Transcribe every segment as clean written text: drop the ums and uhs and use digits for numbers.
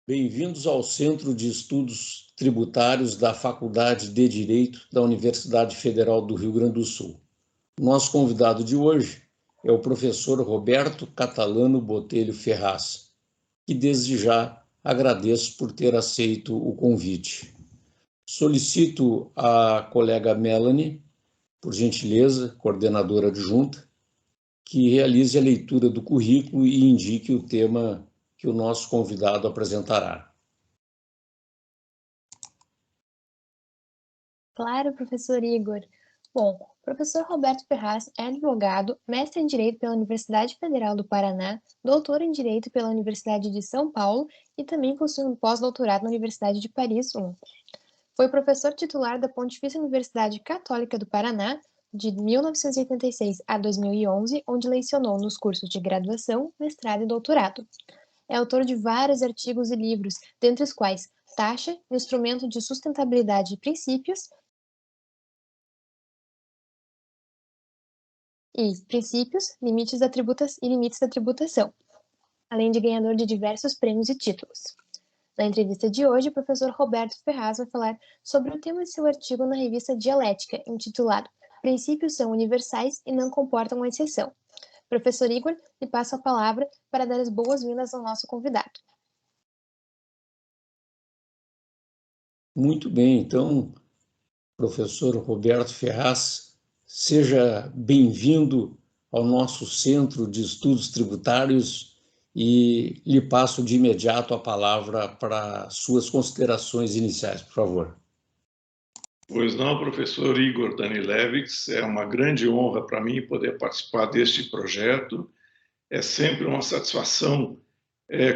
Bem-vindos ao Centro de Estudos Tributários da Faculdade de Direito da Universidade Federal do Rio Grande do Sul. Nosso convidado de hoje é o professor Roberto Catalano Botelho Ferraz, que desde já agradeço por ter aceito o convite. Solicito à colega Melanie, por gentileza, coordenadora adjunta, que realize a leitura do currículo e indique o tema que o nosso convidado apresentará. Claro, professor Igor. Bom, o professor Roberto Ferraz é advogado, mestre em Direito pela Universidade Federal do Paraná, doutor em Direito pela Universidade de São Paulo e também possui um pós-doutorado na Universidade de Paris I. Foi professor titular da Pontifícia Universidade Católica do Paraná de 1986 a 2011, onde lecionou nos cursos de graduação, mestrado e doutorado. É autor de vários artigos e livros, dentre os quais Taxa, Instrumento de Sustentabilidade e Princípios, e Princípios, Limites da Tributação, além de ganhador de diversos prêmios e títulos. Na entrevista de hoje, o professor Roberto Ferraz vai falar sobre o tema de seu artigo na revista Dialética, intitulado Princípios são universais e não comportam uma exceção. Professor Igor, lhe passo a palavra para dar as boas-vindas ao nosso convidado. Muito bem, então, professor Roberto Ferraz, seja bem-vindo ao nosso Centro de Estudos Tributários e lhe passo de imediato a palavra para suas considerações iniciais, por favor. Pois não, professor Igor Danilewicz, é uma grande honra para mim poder participar deste projeto. É sempre uma satisfação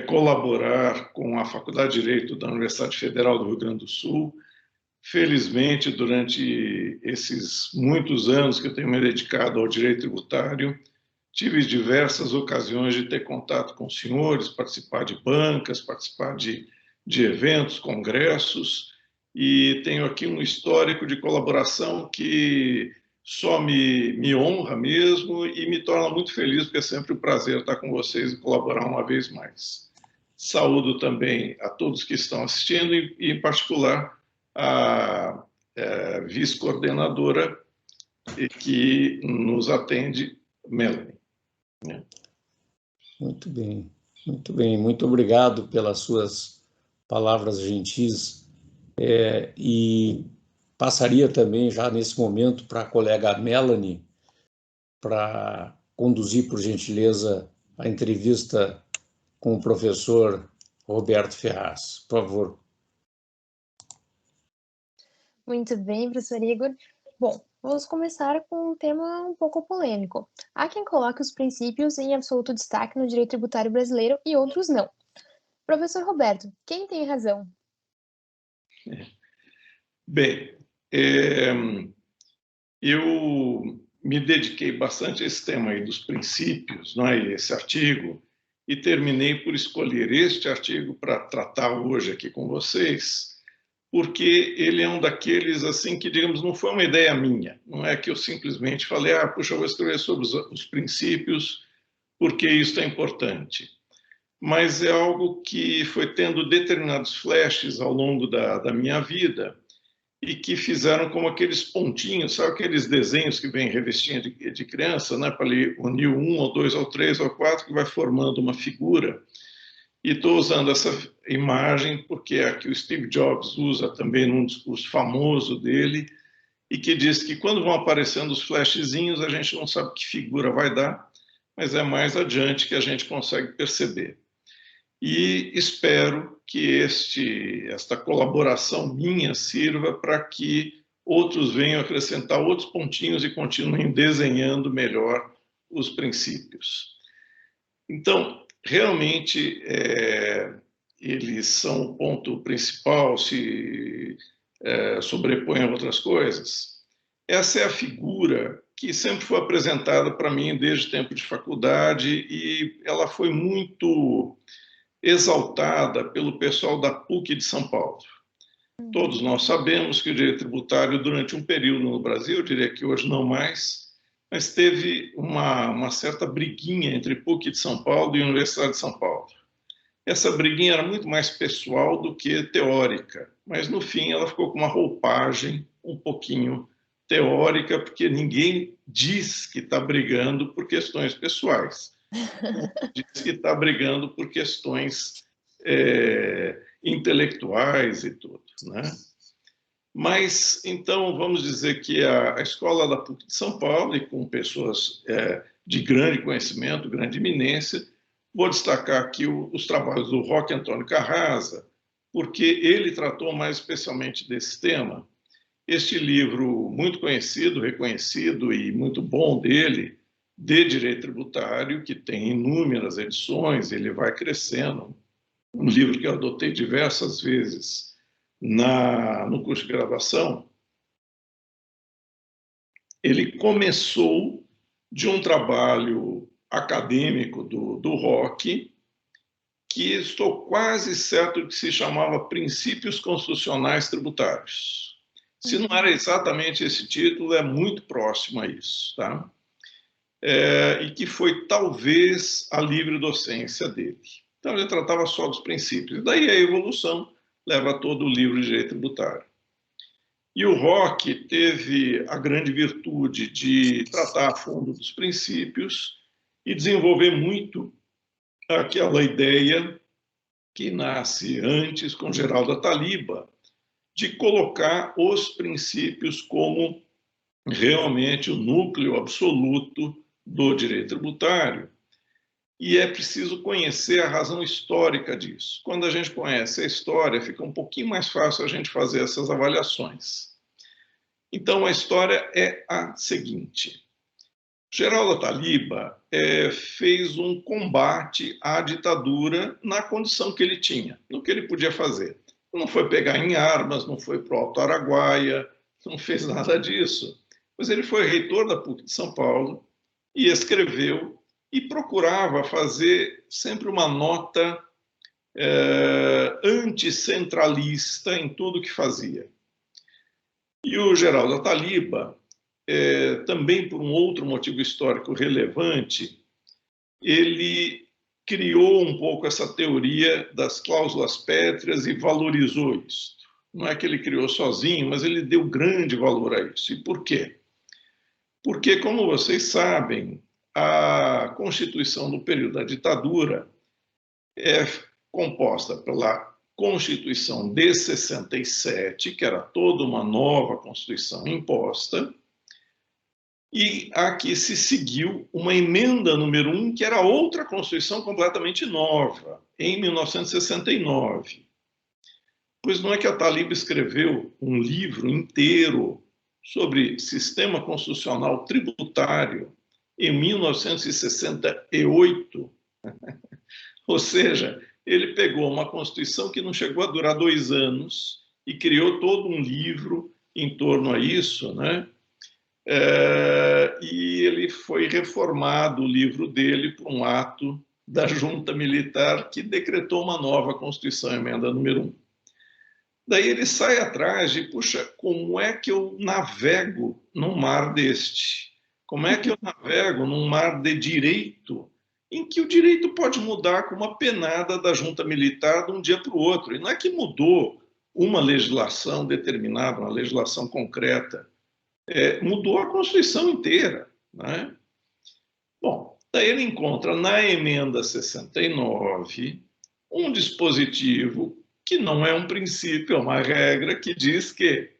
colaborar com a Faculdade de Direito da Universidade Federal do Rio Grande do Sul. Felizmente, durante esses muitos anos que eu tenho me dedicado ao direito tributário, tive diversas ocasiões de ter contato com os senhores, participar de bancas, participar de eventos, congressos, e tenho aqui um histórico de colaboração que só me honra mesmo e me torna muito feliz, porque é sempre um prazer estar com vocês e colaborar uma vez mais. Saúdo também a todos que estão assistindo e em particular, a vice-coordenadora que nos atende, Melanie. Muito bem, muito bem. Muito obrigado pelas suas palavras gentis. E passaria também já nesse momento para a colega Melanie para conduzir, por gentileza, a entrevista com o professor Roberto Ferraz. Por favor. Muito bem, professor Igor. Bom, vamos começar com um tema um pouco polêmico. Há quem coloque os princípios em absoluto destaque no direito tributário brasileiro e outros não. Professor Roberto, quem tem razão? Bem, eu me dediquei bastante a esse tema aí dos princípios, não é? Esse artigo, e terminei por escolher este artigo para tratar hoje aqui com vocês, porque ele é um daqueles, assim, que, digamos, não foi uma ideia minha. Não é que eu simplesmente falei, puxa, eu vou escrever sobre os princípios, porque isso é importante. Mas é algo que foi tendo determinados flashes ao longo da minha vida e que fizeram como aqueles pontinhos, sabe aqueles desenhos que vem em revistinha de criança, né, para unir o 1, ao 2, ao 3, ao 4, que vai formando uma figura. E estou usando essa imagem porque é a que o Steve Jobs usa também num discurso famoso dele, e que diz que quando vão aparecendo os flashzinhos, a gente não sabe que figura vai dar, mas é mais adiante que a gente consegue perceber. E espero que esta colaboração minha sirva para que outros venham acrescentar outros pontinhos e continuem desenhando melhor os princípios. Então, realmente, eles são o ponto principal, se sobrepõem a outras coisas. Essa é a figura que sempre foi apresentada para mim desde o tempo de faculdade e ela foi muito exaltada pelo pessoal da PUC de São Paulo. Todos nós sabemos que o direito tributário, durante um período no Brasil, eu diria que hoje não mais, mas teve uma certa briguinha entre PUC de São Paulo e Universidade de São Paulo. essa briguinha era muito mais pessoal do que teórica, mas no fim ela ficou com uma roupagem um pouquinho teórica, porque ninguém diz que está brigando por questões pessoais, diz que está brigando por questões intelectuais e tudo, né? Mas, então, vamos dizer que a escola da PUC de São Paulo, e com pessoas de grande conhecimento, grande eminência, vou destacar aqui os trabalhos do Roque Antônio Carrasa, porque ele tratou mais especialmente desse tema. Este livro muito conhecido, reconhecido e muito bom dele, de Direito Tributário, que tem inúmeras edições, ele vai crescendo. Um livro que eu adotei diversas vezes no curso de graduação. Ele começou de um trabalho acadêmico do Roque, que estou quase certo que se chamava Princípios Constitucionais Tributários. Se não era exatamente esse título, é muito próximo a isso, tá? E que foi talvez a livre docência dele. Então ele tratava só dos princípios. E daí a evolução leva todo o livro de direito tributário. E o Roque teve a grande virtude de tratar a fundo dos princípios e desenvolver muito aquela ideia que nasce antes com Geraldo Ataliba, de colocar os princípios como realmente o núcleo absoluto do direito tributário. E é preciso conhecer a razão histórica disso. Quando a gente conhece a história, fica um pouquinho mais fácil a gente fazer essas avaliações. Então, a história é a seguinte. Geraldo Ataliba fez um combate à ditadura na condição que ele tinha, no que ele podia fazer. Não foi pegar em armas, não foi para o Alto Araguaia, não fez nada disso. Mas ele foi reitor da PUC de São Paulo e escreveu e procurava fazer sempre uma nota anticentralista em tudo que fazia. E o Geraldo Ataliba, também por um outro motivo histórico relevante, ele criou um pouco essa teoria das cláusulas pétreas e valorizou isso. Não é que ele criou sozinho, mas ele deu grande valor a isso. E por quê? Porque, como vocês sabem, a Constituição do período da ditadura é composta pela Constituição de 67, que era toda uma nova Constituição imposta, e aqui se seguiu uma emenda número 1, que era outra Constituição completamente nova, em 1969. Pois não é que a Ataliba escreveu um livro inteiro sobre sistema constitucional tributário em 1968? Ou seja, ele pegou uma Constituição que não chegou a durar 2 anos e criou todo um livro em torno a isso, né? E ele foi reformado, o livro dele, por um ato da junta militar que decretou uma nova Constituição, emenda número 1. Daí ele sai atrás de, puxa, como é que eu navego num mar deste? Como é que eu navego num mar de direito, em que o direito pode mudar com uma penada da junta militar de um dia para o outro? E não é que mudou uma legislação determinada, uma legislação concreta, mudou a Constituição inteira, né? Bom, daí ele encontra na emenda 69 um dispositivo que não é um princípio, é uma regra que diz que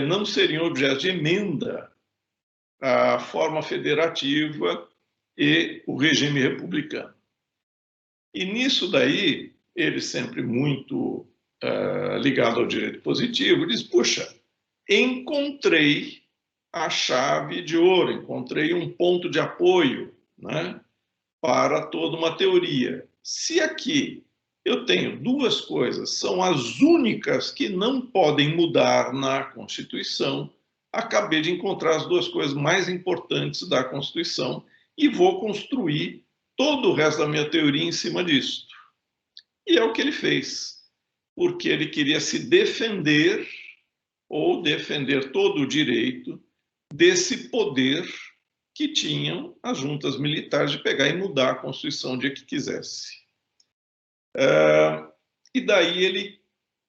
não seriam objeto de emenda a forma federativa e o regime republicano. E nisso daí, ele sempre muito ligado ao direito positivo, diz, puxa, encontrei a chave de ouro, encontrei um ponto de apoio, né, para toda uma teoria. Se aqui eu tenho 2 coisas, são as únicas que não podem mudar na Constituição, acabei de encontrar as 2 coisas mais importantes da Constituição e vou construir todo o resto da minha teoria em cima disso. E é o que ele fez, porque ele queria se defender ou defender todo o direito desse poder que tinham as juntas militares de pegar e mudar a Constituição o dia que quisesse. E daí ele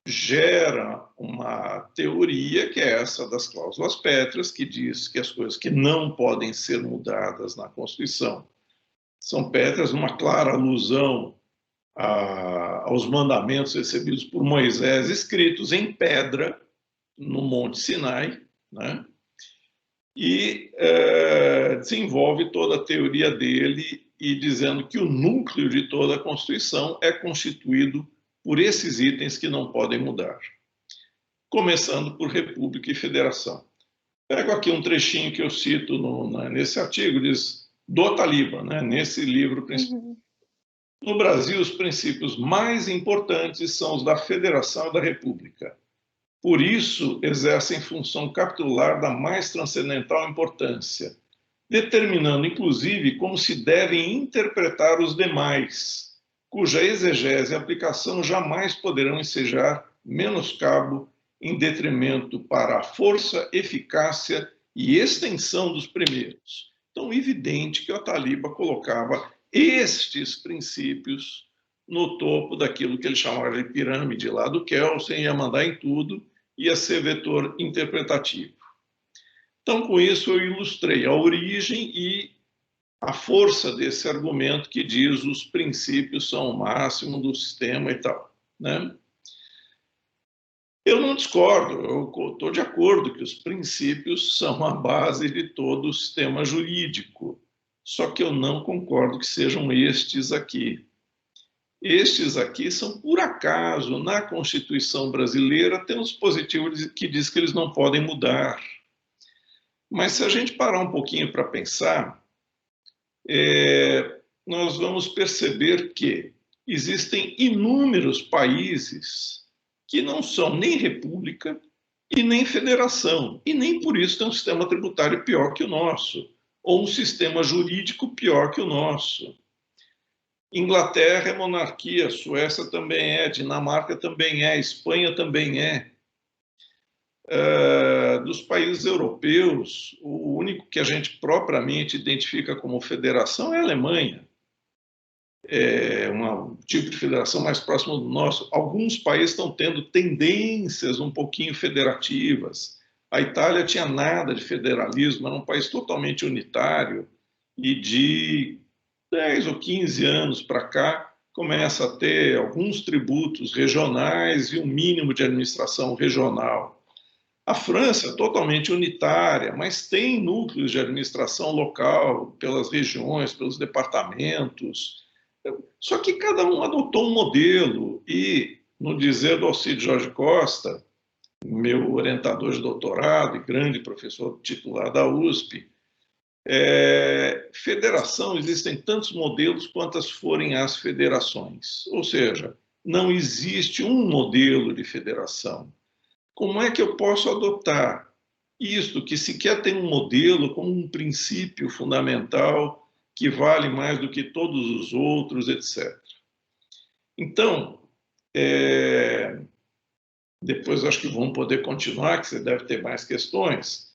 gera uma teoria, que é essa das cláusulas pétreas, que diz que as coisas que não podem ser mudadas na Constituição são pétreas, uma clara alusão aos mandamentos recebidos por Moisés, escritos em pedra no Monte Sinai, né? E desenvolve toda a teoria dele e dizendo que o núcleo de toda a Constituição é constituído por esses itens que não podem mudar, começando por República e Federação. Pego aqui um trechinho que eu cito nesse artigo, diz do Otaliba, né, nesse livro principal. Uhum. No Brasil, os princípios mais importantes são os da Federação e da República. Por isso, exercem função capitular da mais transcendental importância, determinando, inclusive, como se devem interpretar os demais, cuja exegese e aplicação jamais poderão ensejar menoscabo em detrimento para a força, eficácia e extensão dos primeiros. Então, evidente que o Otaliba colocava estes princípios no topo daquilo que ele chamava de pirâmide lá do Kelsen, ia mandar em tudo, ia ser vetor interpretativo. Então, com isso, eu ilustrei a origem e a força desse argumento que diz os princípios são o máximo do sistema e tal, né? Eu não discordo, eu estou de acordo que os princípios são a base de todo o sistema jurídico, só que eu não concordo que sejam estes aqui. Estes aqui são, por acaso, na Constituição brasileira, tem um dispositivo que diz que eles não podem mudar. Mas se a gente parar um pouquinho para pensar, nós vamos perceber que existem inúmeros países que não são nem república e nem federação, e nem por isso tem um sistema tributário pior que o nosso, ou um sistema jurídico pior que o nosso. Inglaterra é monarquia, Suécia também é, Dinamarca também é, Espanha também é. Dos países europeus, o único que a gente propriamente identifica como federação é a Alemanha. É um tipo de federação mais próximo do nosso. Alguns países estão tendo tendências um pouquinho federativas. A Itália tinha nada de federalismo, era um país totalmente unitário, e de 10 ou 15 anos para cá começa a ter alguns tributos regionais e um mínimo de administração regional. A França é totalmente unitária, mas tem núcleos de administração local, pelas regiões, pelos departamentos. Só que cada um adotou um modelo e, no dizer do Alcide Jorge Costa, meu orientador de doutorado e grande professor titular da USP, federação, existem tantos modelos quantas forem as federações. Ou seja, não existe um modelo de federação. Como é que eu posso adotar isto, que sequer tem um modelo como um princípio fundamental que vale mais do que todos os outros, etc. Então, depois acho que vamos poder continuar, que você deve ter mais questões.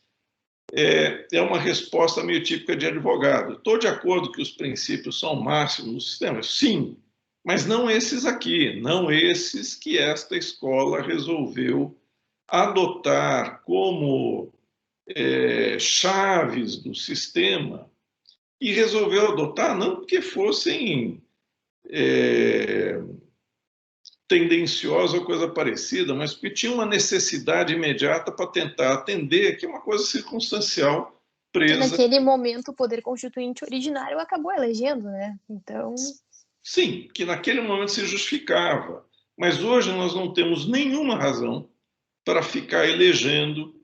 É uma resposta meio típica de advogado. Estou de acordo que os princípios são máximos do sistema? Sim, mas não esses aqui, não esses que esta escola resolveu adotar como chaves do sistema, e resolveu adotar não porque fossem tendenciosa ou coisa parecida, mas porque tinha uma necessidade imediata para tentar atender, que é uma coisa circunstancial presa. Naquele momento, o poder constituinte originário acabou elegendo, né? Então... Sim, que naquele momento se justificava. Mas hoje nós não temos nenhuma razão para ficar elegendo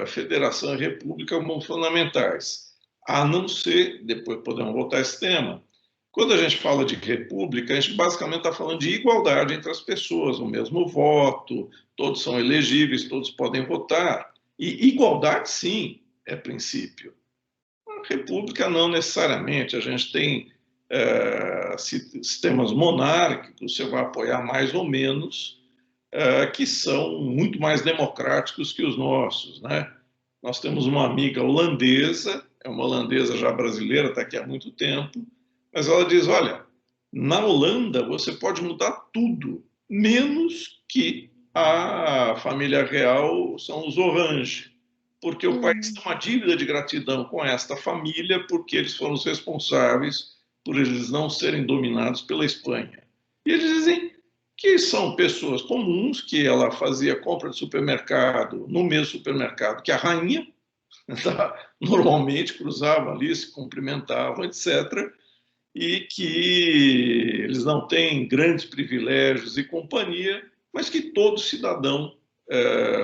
federação e república como fundamentais. A não ser, depois podemos voltar a esse tema, quando a gente fala de república, a gente basicamente está falando de igualdade entre as pessoas, o mesmo voto, todos são elegíveis, todos podem votar. E igualdade, sim, é princípio. A república não necessariamente, a gente tem sistemas monárquicos, você vai apoiar mais ou menos, que são muito mais democráticos que os nossos, né? Nós temos uma amiga holandesa, é uma holandesa já brasileira, está aqui há muito tempo, mas ela diz, olha, Na Holanda, você pode mudar tudo, menos que a família real são os Orange, porque o país tem uma dívida de gratidão com esta família, porque eles foram os responsáveis por eles não serem dominados pela Espanha. E eles dizem que são pessoas comuns, que ela fazia compra de supermercado no mesmo supermercado que a rainha, tá? Normalmente cruzavam ali, se cumprimentavam, etc., e que eles não têm grandes privilégios e companhia, mas que todo cidadão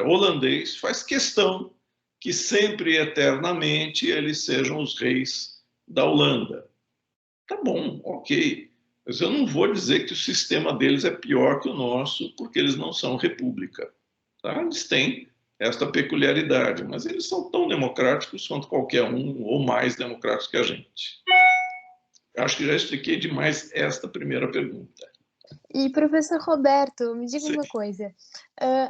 holandês faz questão que sempre e eternamente eles sejam os reis da Holanda. Tá bom, ok, mas eu não vou dizer que o sistema deles é pior que o nosso, porque eles não são república. Tá? Eles têm esta peculiaridade, mas eles são tão democráticos quanto qualquer um, ou mais democráticos que a gente. Acho que já expliquei demais esta primeira pergunta. E, professor Roberto, me diga Sim. uma coisa.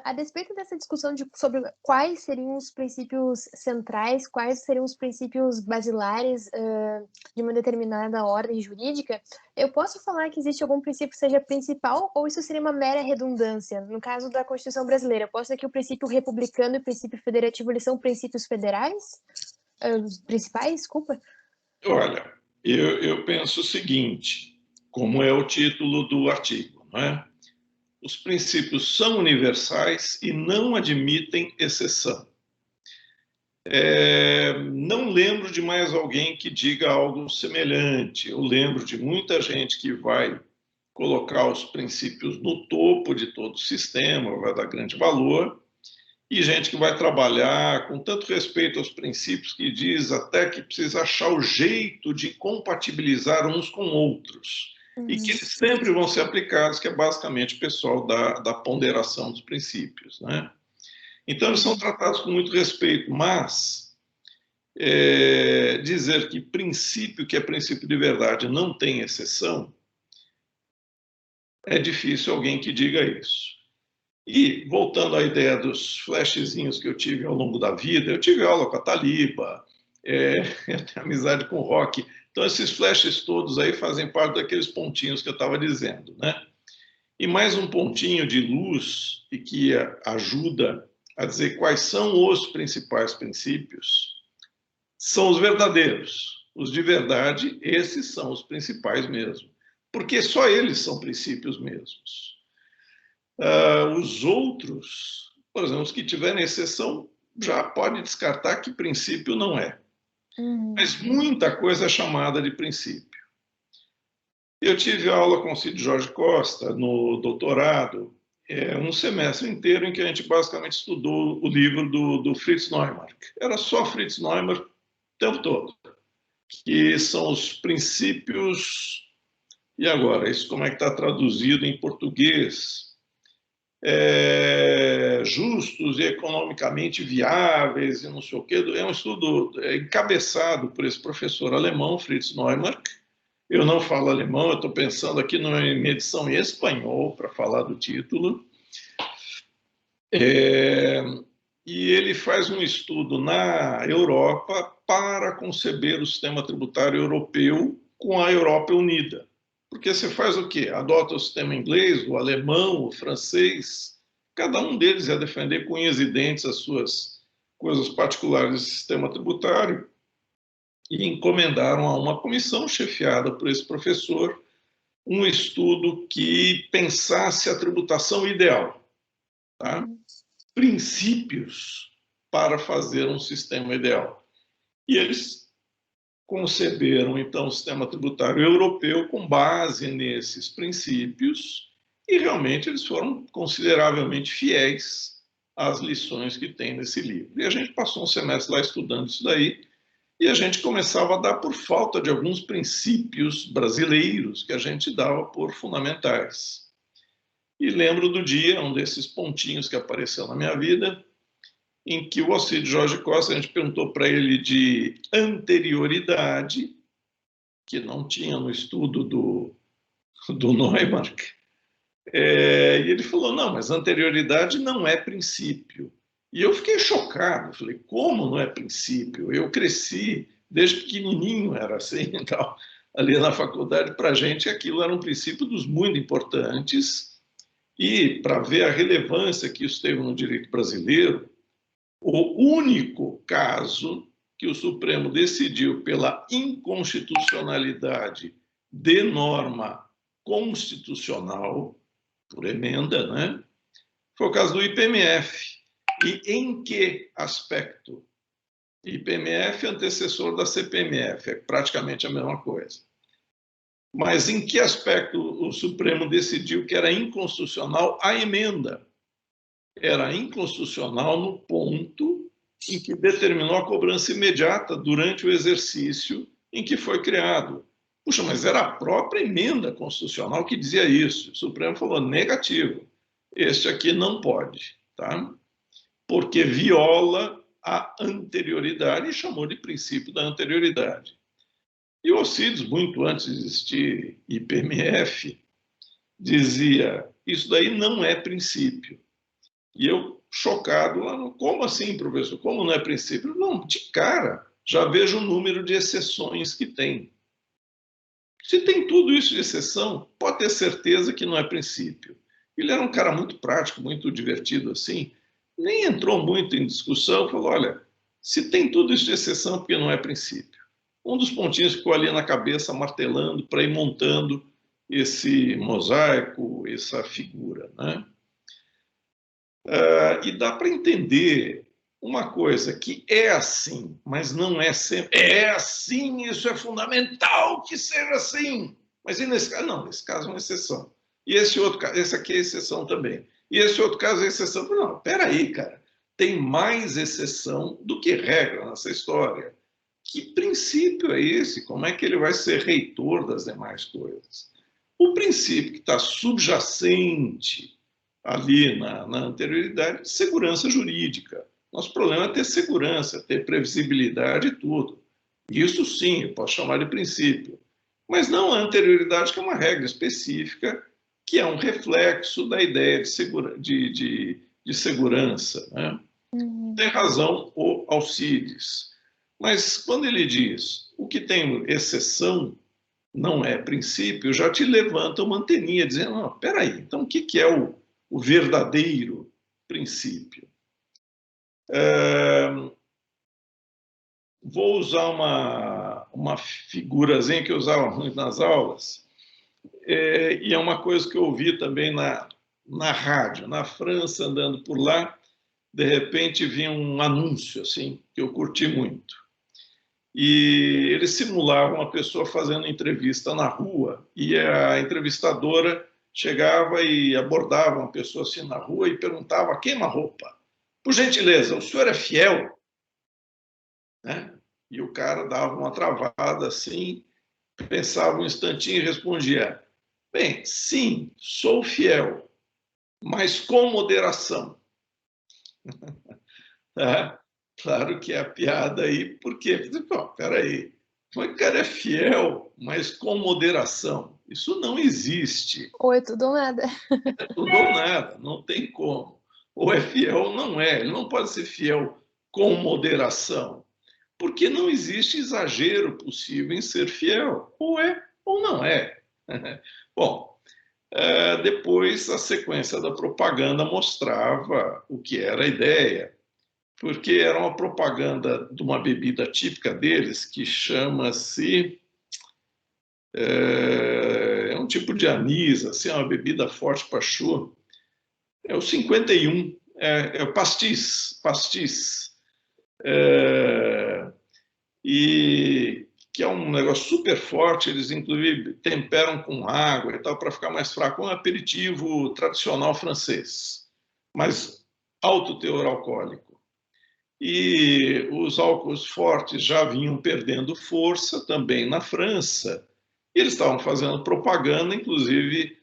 A despeito dessa discussão sobre quais seriam os princípios centrais, quais seriam os princípios basilares de uma determinada ordem jurídica, eu posso falar que existe algum princípio que seja principal ou isso seria uma mera redundância? No caso da Constituição brasileira, posso dizer que o princípio republicano e o princípio federativo eles são princípios federais? Principais, desculpa? Olha, eu penso o seguinte, como é o título do artigo, não é? Os princípios são universais e não admitem exceção. Não lembro de mais alguém que diga algo semelhante. Eu lembro de muita gente que vai colocar os princípios no topo de todo o sistema, vai dar grande valor, e gente que vai trabalhar com tanto respeito aos princípios que diz até que precisa achar o jeito de compatibilizar uns com outros, e que eles sempre vão ser aplicados, que é basicamente o pessoal da ponderação dos princípios, né? Então, eles são tratados com muito respeito, mas dizer que princípio que é princípio de verdade não tem exceção, é difícil alguém que diga isso. E, voltando à ideia dos flashzinhos que eu tive ao longo da vida, eu tive aula com a Taliba, eu tenho amizade com o Rock, então esses flashes todos aí fazem parte daqueles pontinhos que eu estava dizendo, né? E mais um pontinho de luz e que ajuda a dizer quais são os principais princípios, são os verdadeiros. Os de verdade, esses são os principais mesmo, porque só eles são princípios mesmos. Os outros, por exemplo, os que tiverem exceção, já pode descartar que princípio não é. Mas muita coisa é chamada de princípio. Eu tive aula com o Cid Jorge Costa no doutorado, um semestre inteiro em que a gente basicamente estudou o livro do Fritz Neumark. Era só Fritz Neumark o tempo todo, que são os princípios. E agora, isso como é que está traduzido em português? Justos e economicamente viáveis e não sei o quê. É um estudo encabeçado por esse professor alemão, Fritz Neumark. Eu não falo alemão, eu estou pensando aqui numa edição em espanhol para falar do título. E ele faz um estudo na Europa para conceber o sistema tributário europeu com a Europa unida. Porque você faz o quê? Adota o sistema inglês, o alemão, o francês. Cada um deles ia defender com unhas e dentes as suas coisas particulares do sistema tributário e encomendaram a uma comissão chefiada por esse professor um estudo que pensasse a tributação ideal. Tá? Princípios para fazer um sistema ideal. E eles conceberam, então, o sistema tributário europeu com base nesses princípios e realmente eles foram consideravelmente fiéis às lições que tem nesse livro. E a gente passou um semestre lá estudando isso daí e a gente começava a dar por falta de alguns princípios brasileiros que a gente dava por fundamentais. E lembro do dia, um desses pontinhos que apareceu na minha vida, em que o Alcide Jorge Costa, a gente perguntou para ele de anterioridade, que não tinha no estudo do Neumark, e ele falou, não, mas anterioridade não é princípio. E eu fiquei chocado, falei, como não é princípio? Eu cresci, desde pequenininho era assim e tal. ali na faculdade, para a gente aquilo era um princípio dos muito importantes, e para ver a relevância que isso teve no direito brasileiro, o único caso que o Supremo decidiu pela inconstitucionalidade de norma constitucional, por emenda, né, foi o caso do IPMF. E em que aspecto? IPMF é antecessor da CPMF, é praticamente a mesma coisa. Mas em que aspecto o Supremo decidiu que era inconstitucional a emenda? Era inconstitucional no ponto em que determinou a cobrança imediata durante o exercício em que foi criado. Puxa, mas era a própria emenda constitucional que dizia isso. O Supremo falou negativo. Este aqui não pode, tá? Porque viola a anterioridade e chamou de princípio da anterioridade. E o Alcides, muito antes de existir IPMF, dizia, isso daí não é princípio. E eu, chocado, lá, como assim, professor? Como não é princípio? Não, de cara, já vejo o número de exceções que tem. Se tem tudo isso de exceção, pode ter certeza que não é princípio. Ele era um cara muito prático, muito divertido assim, nem entrou muito em discussão, falou, olha, se tem tudo isso de exceção, porque não é princípio. Um dos pontinhos ficou ali na cabeça, martelando, para ir montando esse mosaico, essa figura, né? E dá para entender uma coisa, que é assim, mas não é sempre. É assim, isso é fundamental que seja assim. Mas e nesse caso? Não, nesse caso é uma exceção. E esse outro caso, esse aqui é exceção também. E esse outro caso é exceção. Não, peraí, cara. Tem mais exceção do que regra nessa história. Que princípio é esse? Como é que ele vai ser reitor das demais coisas? O princípio que está subjacente ali na anterioridade de segurança jurídica. Nosso problema é ter segurança, ter previsibilidade e tudo. Isso sim, eu posso chamar de princípio. Mas não a anterioridade, que é uma regra específica, que é um reflexo da ideia de segurança. Né? Tem razão o Alcides. Mas quando ele diz o que tem exceção não é princípio, já te levanta uma anteninha dizendo, não, peraí, então o que é o verdadeiro princípio? Vou usar uma figurazinha que eu usava muito nas aulas, e é uma coisa que eu ouvi também na rádio. Na França, andando por lá, de repente vinha um anúncio assim, que eu curti muito. E eles simulavam uma pessoa fazendo entrevista na rua, e a entrevistadora chegava e abordava uma pessoa assim na rua e perguntava, queima-roupa, por gentileza, o senhor é fiel? Né? E o cara dava uma travada assim, pensava um instantinho e respondia, bem, sim, sou fiel, mas com moderação. Claro que é a piada aí, porque, peraí, como é que o cara é fiel, mas com moderação? Isso não existe. Ou é tudo ou nada. É tudo ou nada, não tem como. Ou é fiel ou não é. Ele não pode ser fiel com moderação, porque não existe exagero possível em ser fiel. Ou é ou não é. Bom, depois a sequência da propaganda mostrava o que era a ideia, porque era uma propaganda de uma bebida típica deles que chama-se... É um tipo de anis, assim, uma bebida forte para chu. É o 51, é o pastis. E que é um negócio super forte, eles inclusive temperam com água e tal, para ficar mais fraco. Um aperitivo tradicional francês, mas alto teor alcoólico. E os álcools fortes já vinham perdendo força também na França. E eles estavam fazendo propaganda, inclusive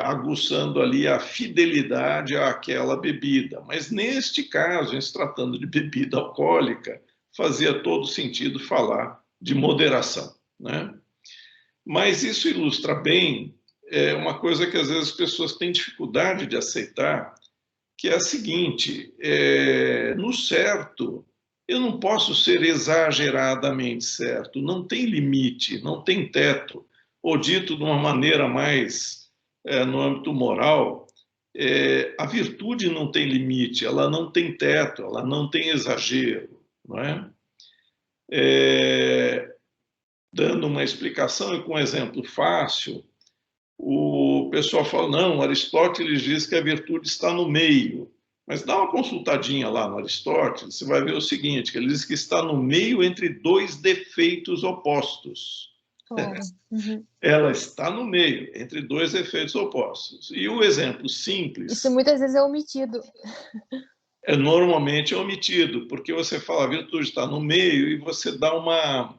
aguçando ali a fidelidade àquela bebida. Mas neste caso, em se tratando de bebida alcoólica, fazia todo sentido falar de moderação, né? Mas isso ilustra bem uma coisa que às vezes as pessoas têm dificuldade de aceitar, que é a seguinte, no certo, eu não posso ser exageradamente certo, não tem limite, não tem teto. Ou dito de uma maneira mais no âmbito moral, a virtude não tem limite, ela não tem teto, ela não tem exagero, não é? Dando uma explicação e com um exemplo fácil, o pessoal fala, não, Aristóteles diz que a virtude está no meio. Mas dá uma consultadinha lá no Aristóteles, você vai ver o seguinte, que ele diz que está no meio entre dois defeitos opostos. Claro. Uhum. Ela está no meio, entre dois efeitos opostos. E o exemplo simples... Isso muitas vezes é omitido. É normalmente omitido, porque você fala a virtude está no meio e você dá uma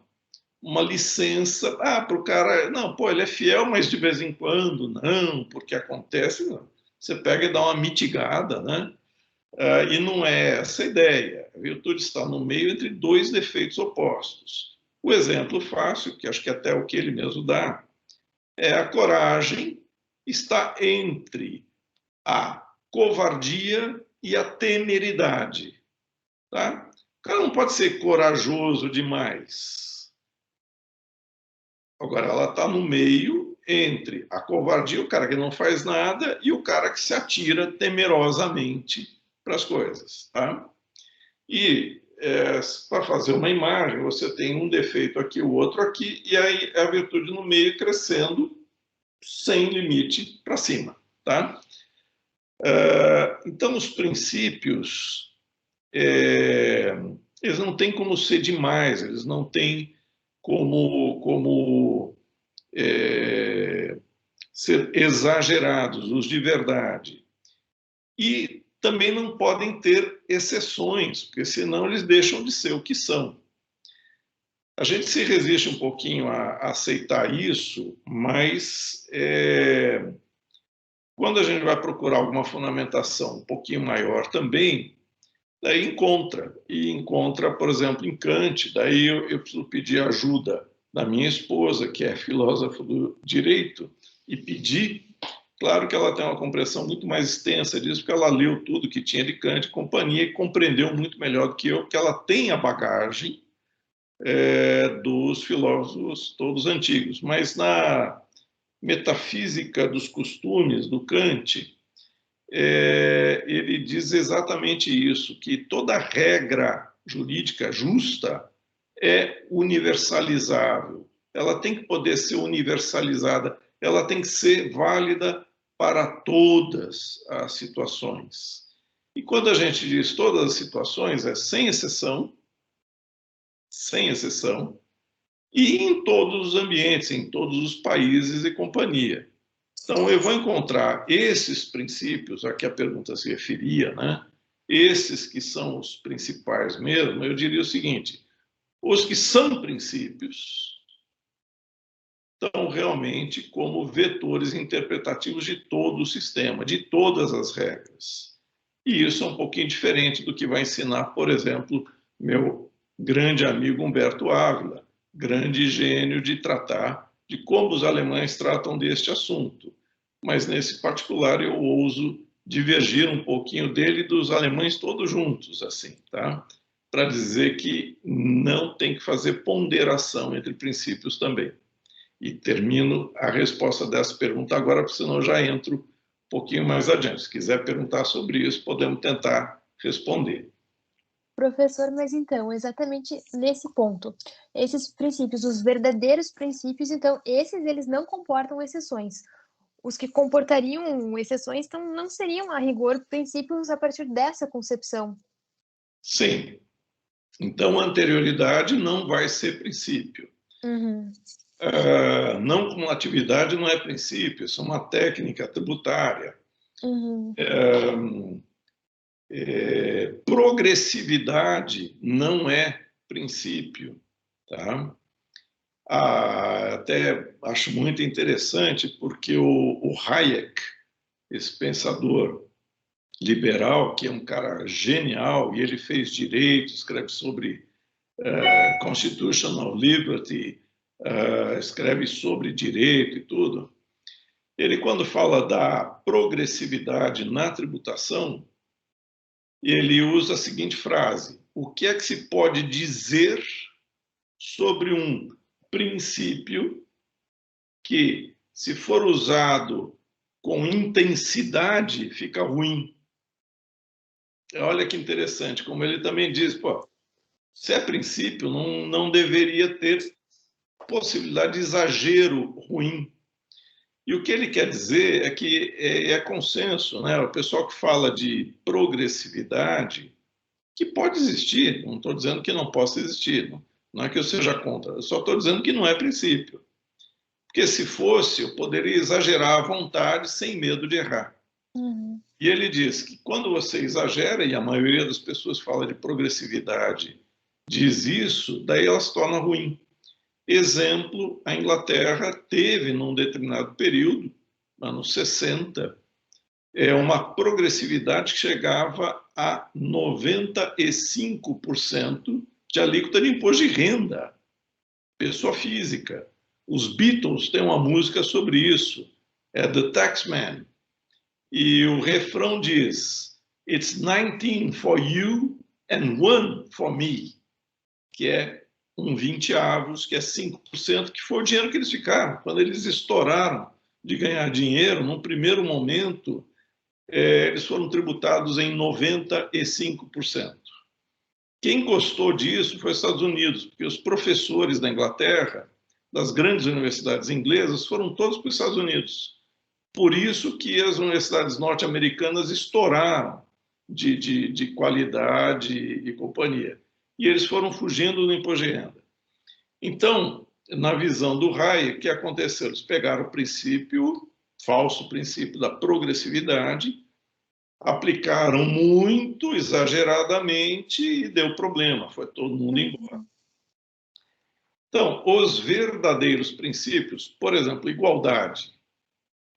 licença para o cara. Não, pô, ele é fiel, mas de vez em quando não, porque acontece. Não. Você pega e dá uma mitigada, né? E não é essa a ideia. A virtude está no meio entre dois defeitos opostos. O exemplo fácil, que acho que até o que ele mesmo dá, é a coragem está entre a covardia e a temeridade. Tá? O cara não pode ser corajoso demais. Agora, ela está no meio entre a covardia, o cara que não faz nada, e o cara que se atira temerosamente para as coisas. Tá? E para fazer uma imagem, você tem um defeito aqui, o outro aqui, e aí a virtude no meio crescendo sem limite para cima. Tá? Então, os princípios, eles não têm como ser demais, eles não têm como ser exagerados, os de verdade. E também não podem ter exceções, porque senão eles deixam de ser o que são. A gente se resiste um pouquinho a aceitar isso, mas quando a gente vai procurar alguma fundamentação um pouquinho maior também, daí encontra, por exemplo, em Kant, daí eu preciso pedir ajuda da minha esposa, que é filósofa do direito, e pedir. Claro que ela tem uma compreensão muito mais extensa disso, porque ela leu tudo que tinha de Kant e companhia e compreendeu muito melhor do que eu, porque ela tem a bagagem dos filósofos todos antigos. Mas na metafísica dos costumes do Kant, ele diz exatamente isso, que toda regra jurídica justa é universalizável. Ela tem que poder ser universalizada, ela tem que ser válida para todas as situações. E quando a gente diz todas as situações, é sem exceção, e em todos os ambientes, em todos os países e companhia. Então, eu vou encontrar esses princípios a que a pergunta se referia, né? Esses que são os principais mesmo, eu diria o seguinte, os que são princípios estão realmente como vetores interpretativos de todo o sistema, de todas as regras. E isso é um pouquinho diferente do que vai ensinar, por exemplo, meu grande amigo Humberto Ávila, grande gênio de tratar de como os alemães tratam deste assunto. Mas, nesse particular, eu ouso divergir um pouquinho dele e dos alemães todos juntos, assim, tá? Para dizer que não tem que fazer ponderação entre princípios também. E termino a resposta dessa pergunta agora, porque senão eu já entro um pouquinho mais adiante. Se quiser perguntar sobre isso, podemos tentar responder. Professor, mas então, exatamente nesse ponto, esses princípios, os verdadeiros princípios, então, esses eles não comportam exceções. Os que comportariam exceções, então, não seriam, a rigor, princípios a partir dessa concepção. Sim. Então, anterioridade não vai ser princípio. Uhum. Não cumulatividade não é princípio, isso é uma técnica tributária. Uhum. Progressividade não é princípio. Tá? Até acho muito interessante, porque o Hayek, esse pensador liberal, que é um cara genial, e ele fez direito, escreve sobre constitutional liberty, escreve sobre direito e tudo. Ele, quando fala da progressividade na tributação, ele usa a seguinte frase: o que é que se pode dizer sobre um princípio que, se for usado com intensidade, fica ruim. Olha que interessante, como ele também diz, pô, se é princípio, não deveria ter possibilidade de exagero ruim. E o que ele quer dizer é que é consenso, né? O pessoal que fala de progressividade, que pode existir, não estou dizendo que não possa existir, não é que eu seja contra, eu só estou dizendo que não é princípio. Porque se fosse, eu poderia exagerar à vontade sem medo de errar. Uhum. E ele diz que quando você exagera, e a maioria das pessoas fala de progressividade, diz isso, daí ela se torna ruim. Exemplo, a Inglaterra teve, num determinado período, anos 60, uma progressividade que chegava a 95% de alíquota de imposto de renda, pessoa física. Os Beatles têm uma música sobre isso, é The Taxman, e o refrão diz: It's 19 for you and 1 for me, que é 20 avos, que é 5%, que foi o dinheiro que eles ficaram. Quando eles estouraram de ganhar dinheiro, num primeiro momento, eles foram tributados em 95%. Quem gostou disso foi os Estados Unidos, porque os professores da Inglaterra, das grandes universidades inglesas, foram todos para os Estados Unidos. Por isso que as universidades norte-americanas estouraram de qualidade e companhia. E eles foram fugindo do imposto de renda. Então, na visão do Hayek, o que aconteceu? Eles pegaram o princípio, falso princípio da progressividade, aplicaram muito, exageradamente, e deu problema, foi todo mundo embora. Então, os verdadeiros princípios, por exemplo, igualdade.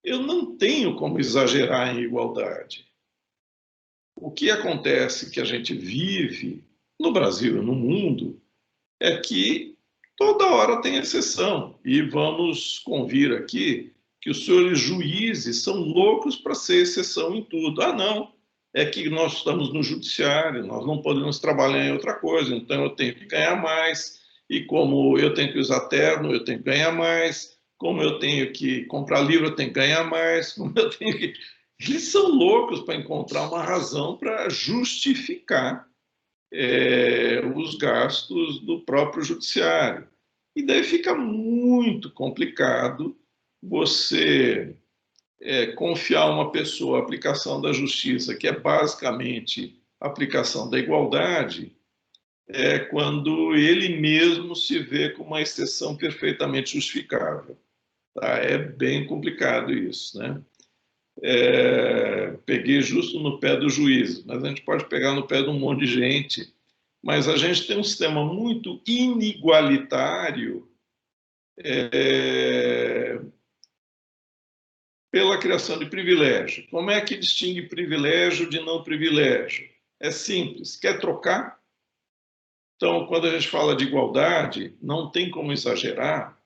Eu não tenho como exagerar em igualdade. O que acontece que a gente vive no Brasil e no mundo é que toda hora tem exceção. E vamos convir aqui que os senhores juízes são loucos para ser exceção em tudo. Ah, não, é que nós estamos no judiciário, nós não podemos trabalhar em outra coisa, então eu tenho que ganhar mais, e como eu tenho que usar terno, eu tenho que ganhar mais, como eu tenho que comprar livro, eu tenho que ganhar mais, como eu tenho que... Eles são loucos para encontrar uma razão para justificar os gastos do próprio judiciário. E daí fica muito complicado você confiar uma pessoa a aplicação da justiça, que é basicamente a aplicação da igualdade, quando ele mesmo se vê com uma exceção perfeitamente justificável. Tá? É bem complicado isso, né? Peguei justo no pé do juiz, mas a gente pode pegar no pé de um monte de gente. Mas a gente tem um sistema muito inigualitário pela criação de privilégio. Como é que distingue privilégio de não privilégio? É simples, quer trocar? Então, quando a gente fala de igualdade, não tem como exagerar.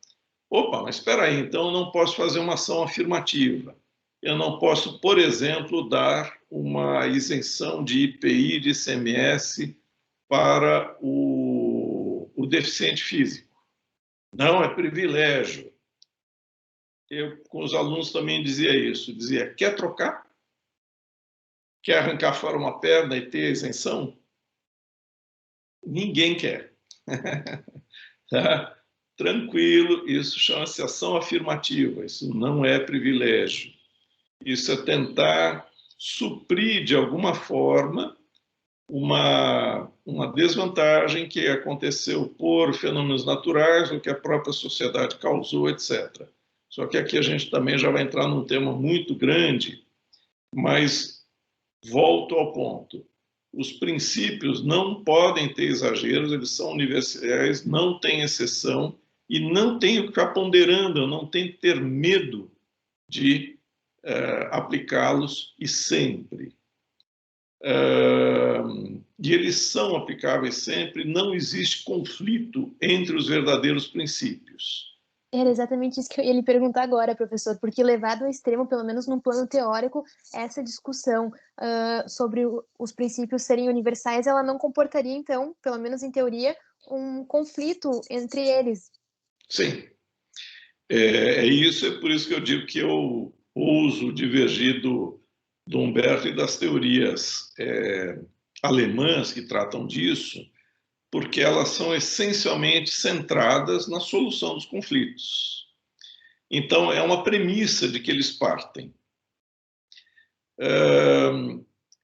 Opa, mas espera aí, então eu não posso fazer uma ação afirmativa. Eu não posso, por exemplo, dar uma isenção de IPI e de ICMS para o deficiente físico. Não é privilégio. Eu, com os alunos, também dizia isso. Dizia, quer trocar? Quer arrancar fora uma perna e ter isenção? Ninguém quer. Tá? Tranquilo, isso chama-se ação afirmativa. Isso não é privilégio. Isso é tentar suprir, de alguma forma, uma desvantagem que aconteceu por fenômenos naturais, ou que a própria sociedade causou, etc. Só que aqui a gente também já vai entrar num tema muito grande, mas volto ao ponto. Os princípios não podem ter exageros, eles são universais, não tem exceção, e não tenho que ficar ponderando, eu não tenho que ter medo de aplicá-los, e sempre. E eles são aplicáveis sempre, não existe conflito entre os verdadeiros princípios. Era exatamente isso que eu ia lhe perguntar agora, professor, porque levado ao extremo, pelo menos no plano teórico, essa discussão sobre os princípios serem universais, ela não comportaria, então, pelo menos em teoria, um conflito entre eles. Sim, é isso, é por isso que eu digo que eu ouso divergir do Humberto e das teorias alemãs que tratam disso, porque elas são essencialmente centradas na solução dos conflitos. Então, é uma premissa de que eles partem.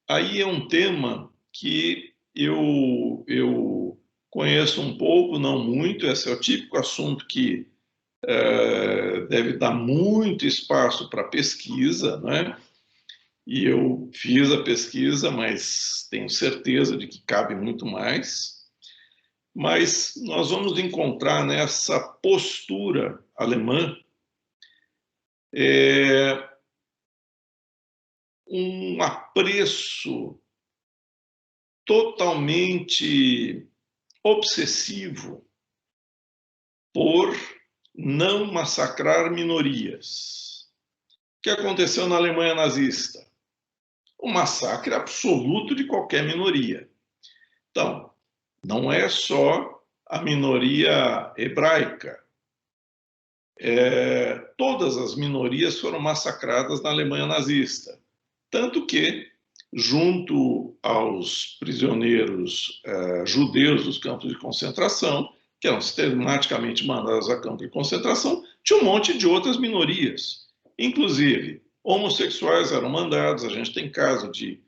Aí é um tema que eu conheço um pouco, não muito. Esse é o típico assunto que deve dar muito espaço para pesquisa, né? E eu fiz a pesquisa, mas tenho certeza de que cabe muito mais. Mas nós vamos encontrar nessa postura alemã um apreço totalmente obsessivo por não massacrar minorias. O que aconteceu na Alemanha nazista? O massacre absoluto de qualquer minoria. Então, não é só a minoria hebraica. Todas as minorias foram massacradas na Alemanha nazista. Tanto que, junto aos prisioneiros judeus dos campos de concentração, que eram sistematicamente mandados a campo de concentração, tinha um monte de outras minorias. Inclusive, homossexuais eram mandados. A gente tem caso de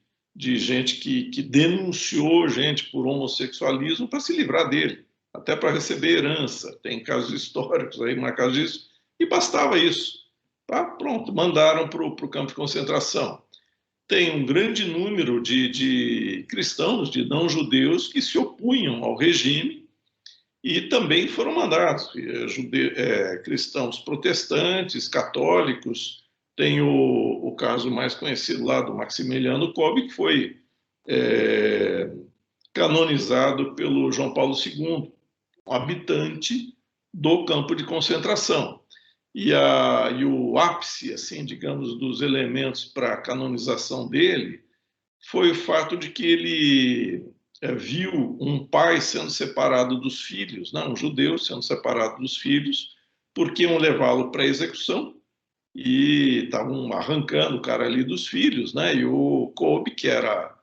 gente que denunciou gente por homossexualismo para se livrar dele, até para receber herança. Tem casos históricos aí marcados disso. E bastava isso. Tá? Pronto, mandaram para o campo de concentração. Tem um grande número de cristãos, de não-judeus, que se opunham ao regime e também foram mandados. Cristãos protestantes, católicos. Tem o caso mais conhecido lá do Maximiliano Kolbe, que foi canonizado pelo João Paulo II, um habitante do campo de concentração. E o ápice, assim, digamos, dos elementos para a canonização dele foi o fato de que ele viu um pai sendo separado dos filhos, né, um judeu sendo separado dos filhos, porque iam levá-lo para a execução e estavam arrancando o cara ali dos filhos, né? E o Kolbe, que era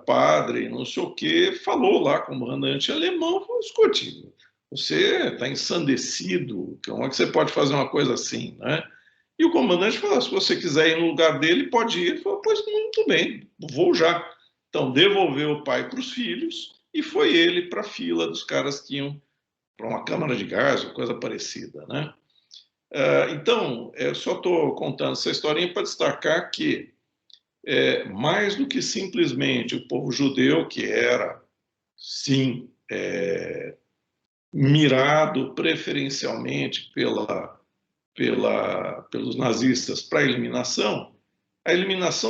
padre, não sei o quê, falou lá com o comandante alemão, falou, escute, você está ensandecido, como é que você pode fazer uma coisa assim, né? E o comandante falou, se você quiser ir no lugar dele, pode ir. Ele falou, pois muito bem, vou já. Então, devolveu o pai para os filhos e foi ele para a fila dos caras que iam para uma câmara de gás ou coisa parecida, né? Então, eu só estou contando essa historinha para destacar que mais do que simplesmente o povo judeu, que era, sim, mirado preferencialmente pelos nazistas para a eliminação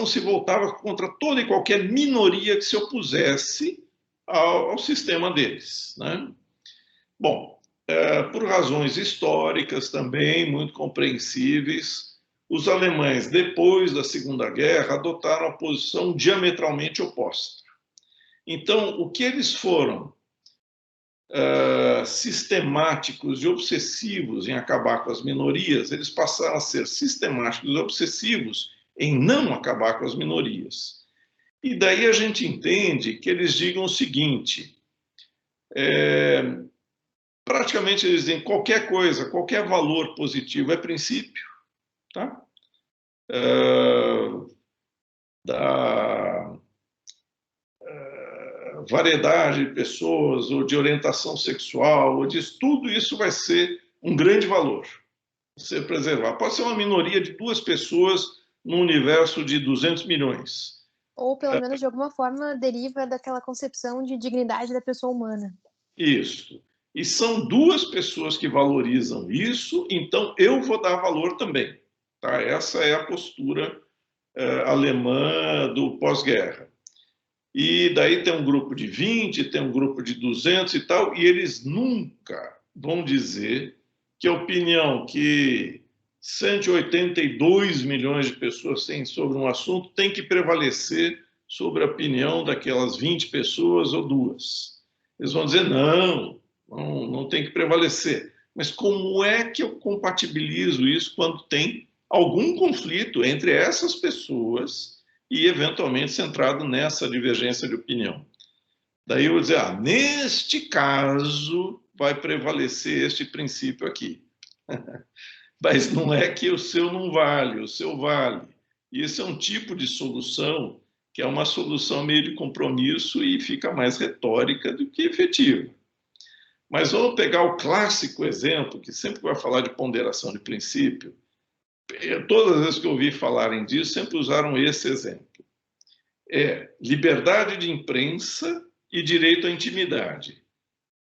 se voltava contra toda e qualquer minoria que se opusesse ao sistema deles, né? Bom, por razões históricas também muito compreensíveis, os alemães, depois da Segunda Guerra, adotaram a posição diametralmente oposta. Então, o que eles foram sistemáticos e obsessivos em acabar com as minorias, eles passaram a ser sistemáticos e obsessivos em não acabar com as minorias. E daí a gente entende que eles digam o seguinte, praticamente eles dizem qualquer coisa, qualquer valor positivo é princípio, tá? Da variedade de pessoas, ou de orientação sexual, ou disso, tudo isso vai ser um grande valor ser preservar. Pode ser uma minoria de 2 pessoas num universo de 200 milhões. Ou, pelo menos, de alguma forma, deriva daquela concepção de dignidade da pessoa humana. Isso. E são 2 pessoas que valorizam isso, então eu vou dar valor também. Tá? Essa é a postura alemã do pós-guerra. E daí tem um grupo de 20, tem um grupo de 200 e tal, e eles nunca vão dizer que a opinião que 182 milhões de pessoas têm sobre um assunto tem que prevalecer sobre a opinião daquelas 20 pessoas ou duas. Eles vão dizer, não tem que prevalecer. Mas como é que eu compatibilizo isso quando tem algum conflito entre essas pessoas e, eventualmente, centrado nessa divergência de opinião? Daí eu vou dizer, neste caso vai prevalecer este princípio aqui. Mas não é que o seu não vale, o seu vale. E esse é um tipo de solução que é uma solução meio de compromisso e fica mais retórica do que efetiva. Mas vamos pegar o clássico exemplo, que sempre vai falar de ponderação de princípio. Todas as vezes que eu ouvi falarem disso, sempre usaram esse exemplo. Liberdade de imprensa e direito à intimidade.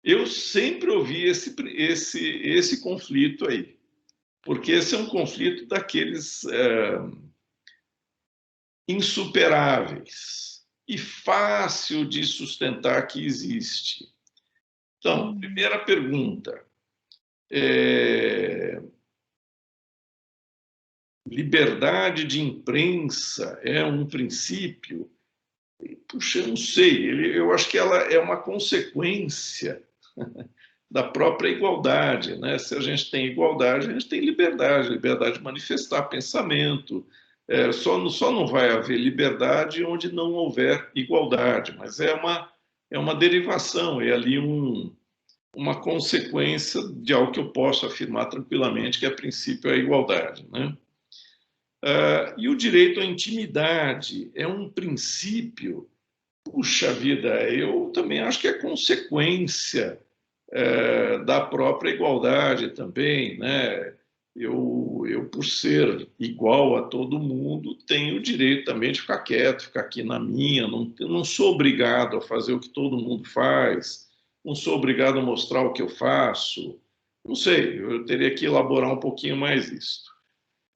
Eu sempre ouvi esse conflito aí, porque esse é um conflito daqueles insuperáveis e fácil de sustentar que existe. Então, primeira pergunta. Liberdade de imprensa é um princípio? Puxa, eu não sei. Eu acho que ela é uma consequência da própria igualdade, né? Se a gente tem igualdade, a gente tem liberdade de manifestar pensamento. Só não vai haver liberdade onde não houver igualdade, mas é uma derivação, é ali uma consequência de algo que eu posso afirmar tranquilamente, que a princípio é a igualdade, né? E o direito à intimidade é um princípio, puxa vida, eu também acho que é consequência da própria igualdade também, né? Eu, por ser igual a todo mundo, tenho o direito também de ficar quieto, ficar aqui na minha, não sou obrigado a fazer o que todo mundo faz, não sou obrigado a mostrar o que eu faço, não sei, eu teria que elaborar um pouquinho mais isso.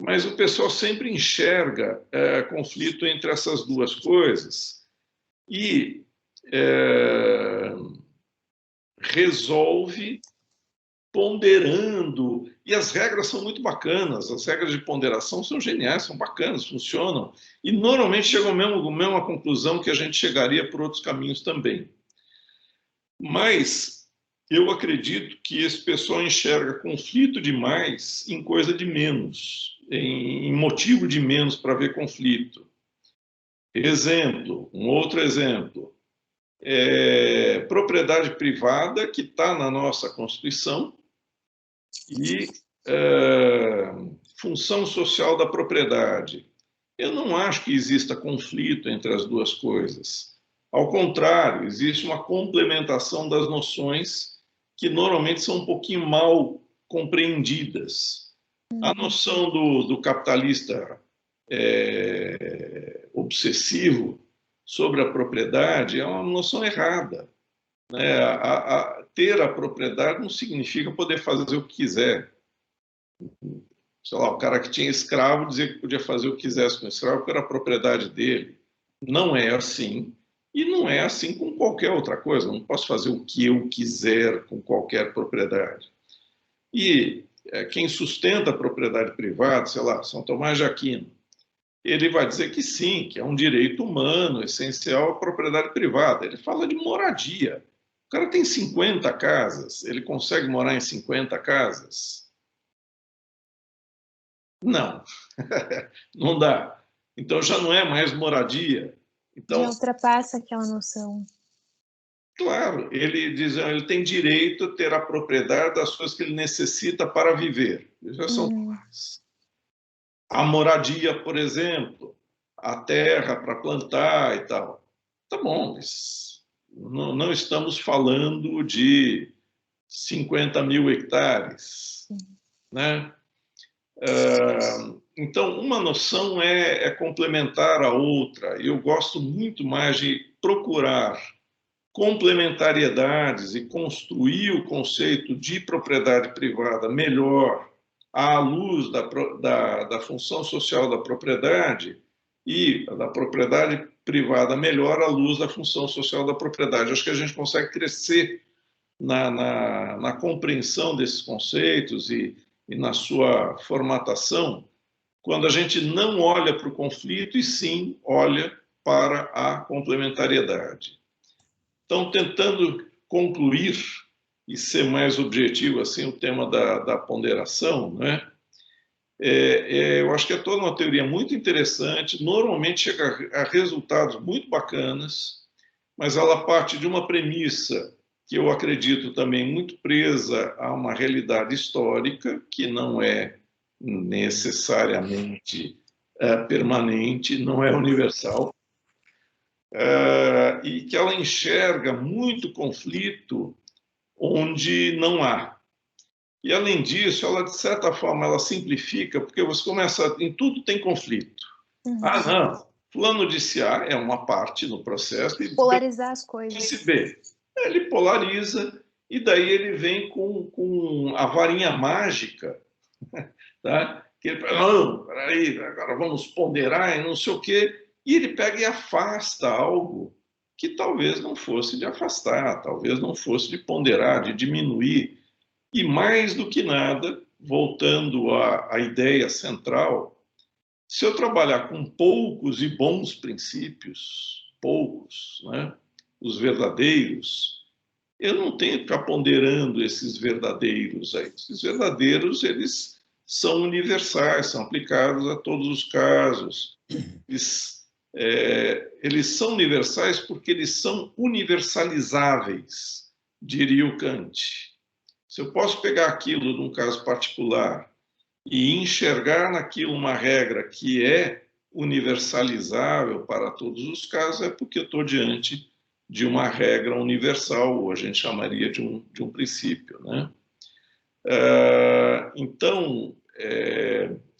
Mas o pessoal sempre enxerga conflito entre essas duas coisas e resolve ponderando. E as regras são muito bacanas, as regras de ponderação são geniais, são bacanas, funcionam. E normalmente chegam à mesma conclusão que a gente chegaria por outros caminhos também. Mas eu acredito que esse pessoal enxerga conflito demais em coisa de menos, em motivo de menos para ver conflito. Um outro exemplo, propriedade privada que está na nossa Constituição e função social da propriedade. Eu não acho que exista conflito entre as duas coisas. Ao contrário, existe uma complementação das noções que normalmente são um pouquinho mal compreendidas. A noção do capitalista obsessivo sobre a propriedade é uma noção errada. Ter a propriedade não significa poder fazer o que quiser. Sei lá, o cara que tinha escravo dizia que podia fazer o que quisesse com o escravo porque era a propriedade dele. Não é assim. E não é assim com qualquer outra coisa. Não posso fazer o que eu quiser com qualquer propriedade. E quem sustenta a propriedade privada, sei lá, São Tomás de Aquino, ele vai dizer que sim, que é um direito humano essencial a propriedade privada. Ele fala de moradia. O cara tem 50 casas, ele consegue morar em 50 casas? Não, não dá. Então já não é mais moradia. Então, já ultrapassa aquela noção. Claro, ele diz, ele tem direito a ter a propriedade das coisas que ele necessita para viver. Já são várias. A moradia, por exemplo, a terra para plantar e tal. Tá bom, mas não estamos falando de 50 mil hectares, né? Então, uma noção é complementar a outra. Eu gosto muito mais de procurar complementariedades e construir o conceito de propriedade privada melhor à luz da função social da propriedade e da propriedade privada melhor à luz da função social da propriedade. Acho que a gente consegue crescer na compreensão desses conceitos e na sua formatação, quando a gente não olha para o conflito e sim olha para a complementariedade. Então, tentando concluir e ser mais objetivo, assim, o tema da ponderação, né? Eu acho que é toda uma teoria muito interessante, normalmente chega a resultados muito bacanas, mas ela parte de uma premissa que eu acredito também muito presa a uma realidade histórica, que não é necessariamente permanente, não é universal, e que ela enxerga muito conflito onde não há. E, além disso, ela, de certa forma, ela simplifica, porque você começa, em tudo tem conflito. Ah, não, fulano disse A, é uma parte no processo, e Polarizar as disse coisas. B. Ele polariza, e daí ele vem com a varinha mágica, tá? Que ele fala, não, peraí, agora vamos ponderar e não sei o quê, e ele pega e afasta algo que talvez não fosse de afastar, talvez não fosse de ponderar, de diminuir. E mais do que nada, voltando à ideia central, se eu trabalhar com poucos e bons princípios, poucos, né, os verdadeiros, eu não tenho que ficar ponderando esses verdadeiros aí. Esses verdadeiros, eles são universais, são aplicados a todos os casos. Eles são universais porque eles são universalizáveis, diria o Kant. Se eu posso pegar aquilo num caso particular e enxergar naquilo uma regra que é universalizável para todos os casos, é porque eu estou diante de uma regra universal, ou a gente chamaria de um princípio, né? Então,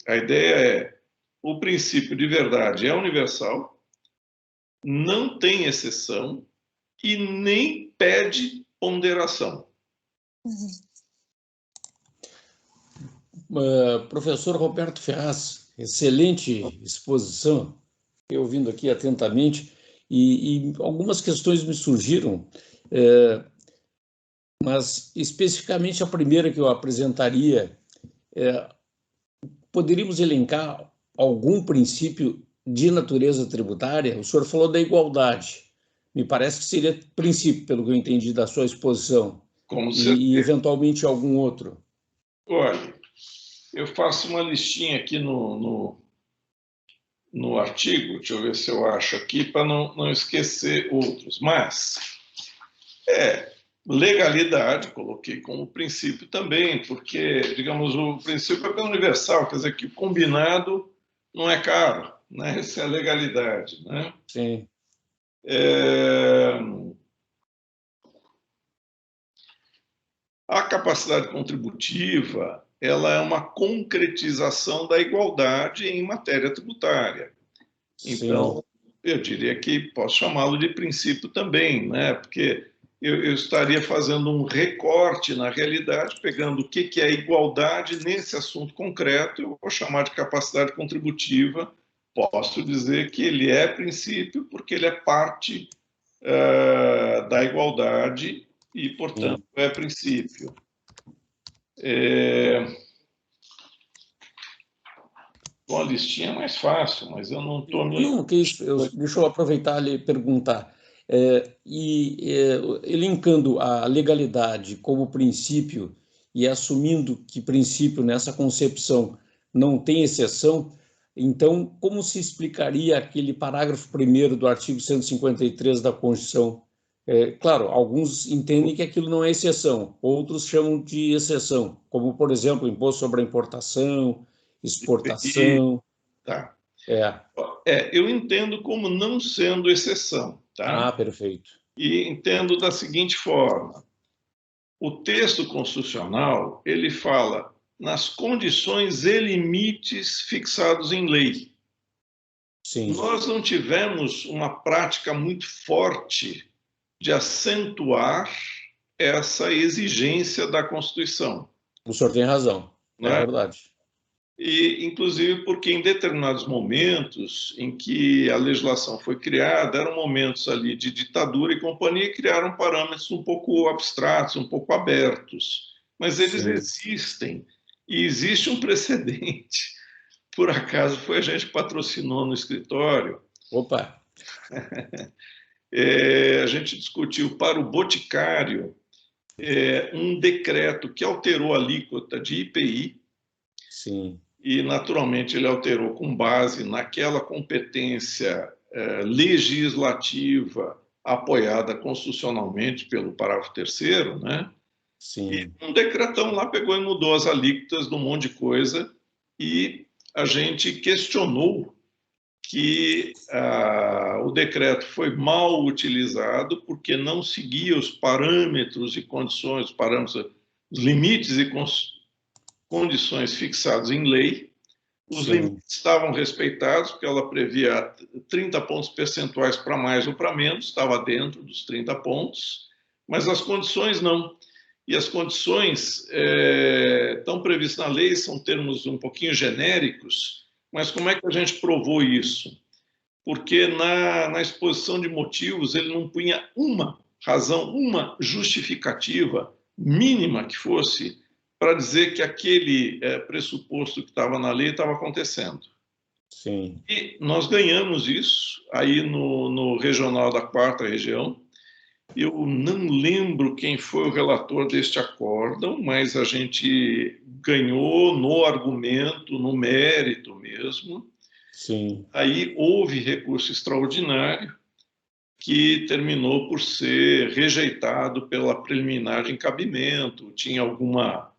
a ideia é, o princípio de verdade é universal, não tem exceção e nem pede ponderação. Professor Roberto Ferraz, excelente exposição, eu ouvindo aqui atentamente, e algumas questões me surgiram, mas especificamente a primeira que eu apresentaria, poderíamos elencar algum princípio de natureza tributária? O senhor falou da igualdade, me parece que seria princípio, pelo que eu entendi da sua exposição, e eventualmente algum outro. Olha, eu faço uma listinha aqui no artigo, deixa eu ver se eu acho aqui, para não esquecer outros. Mas, legalidade, coloquei como princípio também, porque, digamos, o princípio é universal, quer dizer que o combinado não é caro, né? Essa é a legalidade, né? Sim. A capacidade contributiva, ela é uma concretização da igualdade em matéria tributária. Então, eu diria que posso chamá-lo de princípio também, né? Porque eu estaria fazendo um recorte na realidade, pegando o que é igualdade nesse assunto concreto, eu vou chamar de capacidade contributiva. Posso dizer que ele é princípio porque ele é parte da igualdade e, portanto, é princípio. Bom, a listinha é mais fácil, mas eu não estou... Não, que isso, deixa eu aproveitar e perguntar. Elencando a legalidade como princípio e assumindo que princípio nessa concepção não tem exceção, então como se explicaria aquele parágrafo 1º do artigo 153 da Constituição? Claro, alguns entendem que aquilo não é exceção, outros chamam de exceção, como, por exemplo, imposto sobre a importação, exportação. Tá. Eu entendo como não sendo exceção, tá? Ah, perfeito. E entendo da seguinte forma: o texto constitucional ele fala nas condições e limites fixados em lei. Sim. Nós não tivemos uma prática muito forte de acentuar essa exigência da Constituição. O senhor tem razão, é Né? verdade. E, inclusive, porque em determinados momentos em que a legislação foi criada, eram momentos ali de ditadura e companhia, e criaram parâmetros um pouco abstratos, um pouco abertos. Mas eles Sim. existem, e existe um precedente. Por acaso, foi a gente que patrocinou no escritório. Opa! A gente discutiu para o Boticário um decreto que alterou a alíquota de IPI, Sim, e, naturalmente, ele alterou com base naquela competência legislativa apoiada constitucionalmente pelo parágrafo 3º, né? E sim, um decretão lá pegou e mudou as alíquotas de um monte de coisa, e a gente questionou que o decreto foi mal utilizado porque não seguia os parâmetros e condições, os limites e condições fixados em lei. Os limites sim, estavam respeitados, porque ela previa 30 pontos percentuais para mais ou para menos, estava dentro dos 30 pontos, mas as condições não. E as condições estão previstas na lei, são termos um pouquinho genéricos, mas como é que a gente provou isso? Porque na exposição de motivos ele não punha uma razão, uma justificativa mínima que fosse para dizer que aquele pressuposto que estava na lei estava acontecendo. sim. E nós ganhamos isso aí no regional da 4ª região. Eu não lembro quem foi o relator deste acórdão, mas a gente ganhou no argumento, no mérito mesmo. Sim, Aí houve recurso extraordinário que terminou por ser rejeitado pela preliminar de encabimento, tinha alguma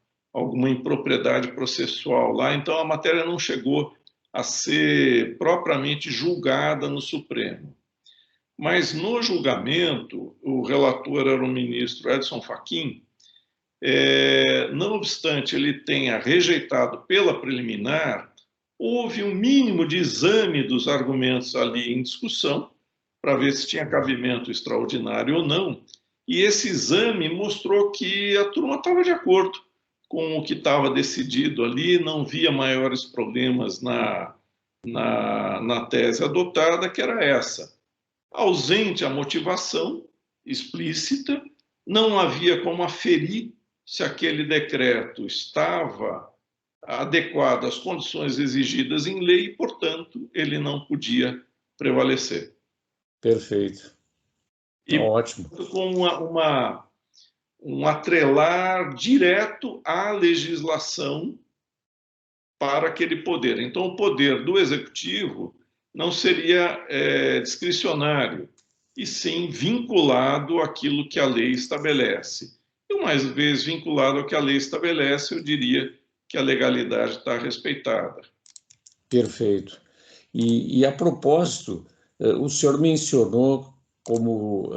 impropriedade processual lá, então a matéria não chegou a ser propriamente julgada no Supremo. Mas no julgamento, o relator era o ministro Edson Fachin, não obstante ele tenha rejeitado pela preliminar, houve um mínimo de exame dos argumentos ali em discussão, para ver se tinha cabimento extraordinário ou não. E esse exame mostrou que a turma estava de acordo com o que estava decidido ali, não via maiores problemas na tese adotada, que era essa. Ausente a motivação explícita, não havia como aferir se aquele decreto estava adequado às condições exigidas em lei e, portanto, ele não podia prevalecer. perfeito. Tá E ótimo. com um atrelar direto à legislação para aquele poder. Então, o poder do executivo não seria discricionário, e sim vinculado àquilo que a lei estabelece. E, uma vez vinculado ao que a lei estabelece, eu diria que a legalidade está respeitada. Perfeito. A propósito, o senhor mencionou como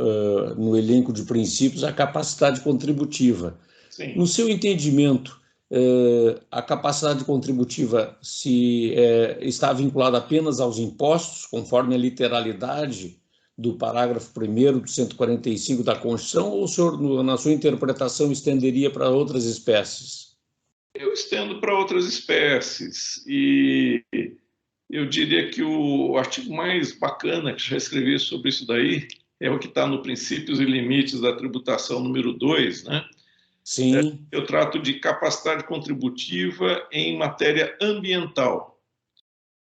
no elenco de princípios a capacidade contributiva. Sim. No seu entendimento, a capacidade contributiva está vinculada apenas aos impostos, conforme a literalidade do parágrafo 1º do 145 da Constituição, ou o senhor, na sua interpretação, estenderia para outras espécies? Eu estendo para outras espécies, e eu diria que o artigo mais bacana que já escrevi sobre isso daí é o que está no Princípios e Limites da Tributação número 2, né? Sim. Eu trato de capacidade contributiva em matéria ambiental.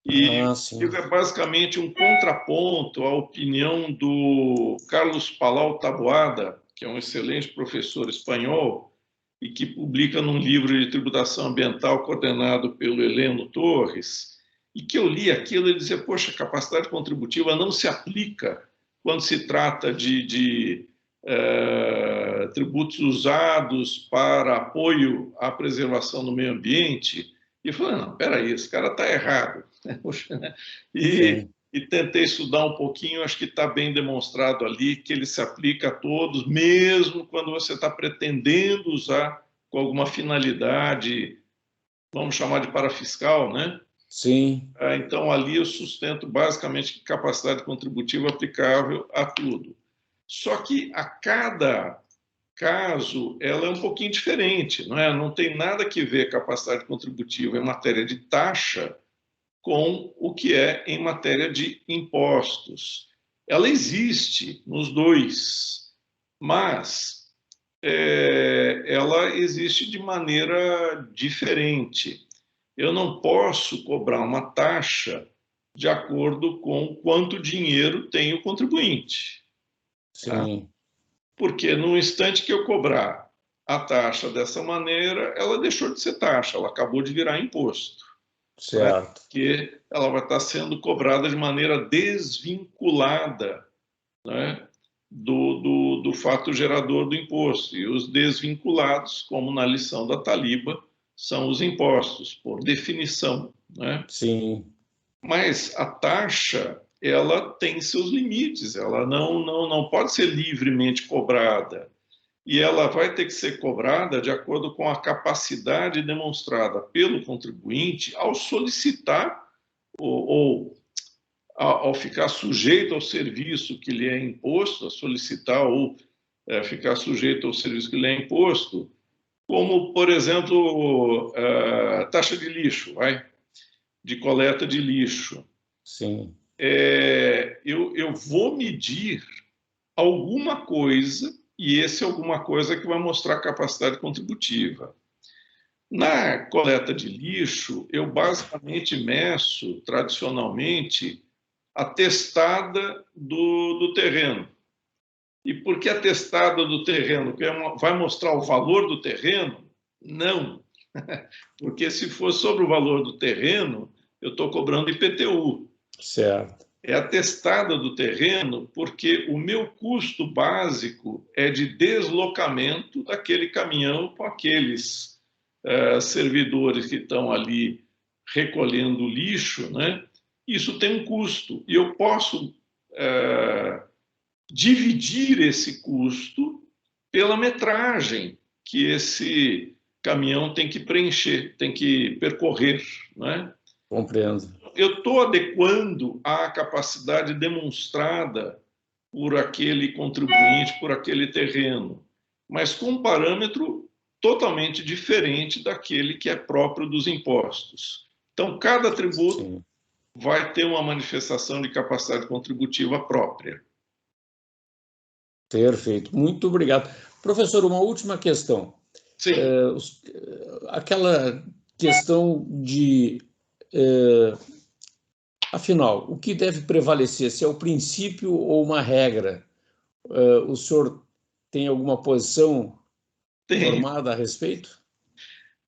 E Sim. é basicamente um contraponto à opinião do Carlos Palau Taboada, que é um excelente professor espanhol e que publica num livro de tributação ambiental coordenado pelo Heleno Torres, e que eu li aquilo e dizia, poxa, a capacidade contributiva não se aplica quando se trata de tributos usados para apoio à preservação do meio ambiente. E eu falei, não, espera aí, esse cara está errado. E tentei estudar um pouquinho, acho que está bem demonstrado ali que ele se aplica a todos, mesmo quando você está pretendendo usar com alguma finalidade, vamos chamar de parafiscal, né? Sim. Então, ali eu sustento basicamente que capacidade contributiva aplicável a tudo. Só que a cada caso, ela é um pouquinho diferente, não é? Não tem nada que ver capacidade contributiva em matéria de taxa com o que é em matéria de impostos. Ela existe nos dois, mas ela existe de maneira diferente. Eu não posso cobrar uma taxa de acordo com quanto dinheiro tem o contribuinte. Tá? Sim, Porque no instante que eu cobrar a taxa dessa maneira, ela deixou de ser taxa, ela acabou de virar imposto. Né? certo. Porque ela vai estar sendo cobrada de maneira desvinculada, né, do fato gerador do imposto. E os desvinculados, como na lição da Taliba, são os impostos, por definição. Né? Sim, Mas a taxa, ela tem seus limites, ela não pode ser livremente cobrada. E ela vai ter que ser cobrada de acordo com a capacidade demonstrada pelo contribuinte ao solicitar ou ao ficar sujeito ao serviço que lhe é imposto, a solicitar ou ficar sujeito ao serviço que lhe é imposto, como, por exemplo, taxa de lixo, de coleta de lixo. sim, Eu vou medir alguma coisa, e esse é alguma coisa que vai mostrar capacidade contributiva. Na coleta de lixo, eu basicamente meço, tradicionalmente, a testada do terreno. E por que a testada do terreno? Vai mostrar o valor do terreno? Não. Porque se for sobre o valor do terreno, eu estou cobrando IPTU. certo. É a testada do terreno porque o meu custo básico é de deslocamento daquele caminhão com aqueles servidores que estão ali recolhendo lixo, né? Isso tem um custo e eu posso dividir esse custo pela metragem que esse caminhão tem que preencher, tem que percorrer, né? Compreendo. Eu estou adequando à capacidade demonstrada por aquele contribuinte, por aquele terreno, mas com um parâmetro totalmente diferente daquele que é próprio dos impostos. Então, cada tributo Sim. vai ter uma manifestação de capacidade contributiva própria. Perfeito. Muito obrigado. Professor, uma última questão. Sim. Aquela questão de, afinal, o que deve prevalecer, se é o princípio ou uma regra? O senhor tem alguma posição formada a respeito?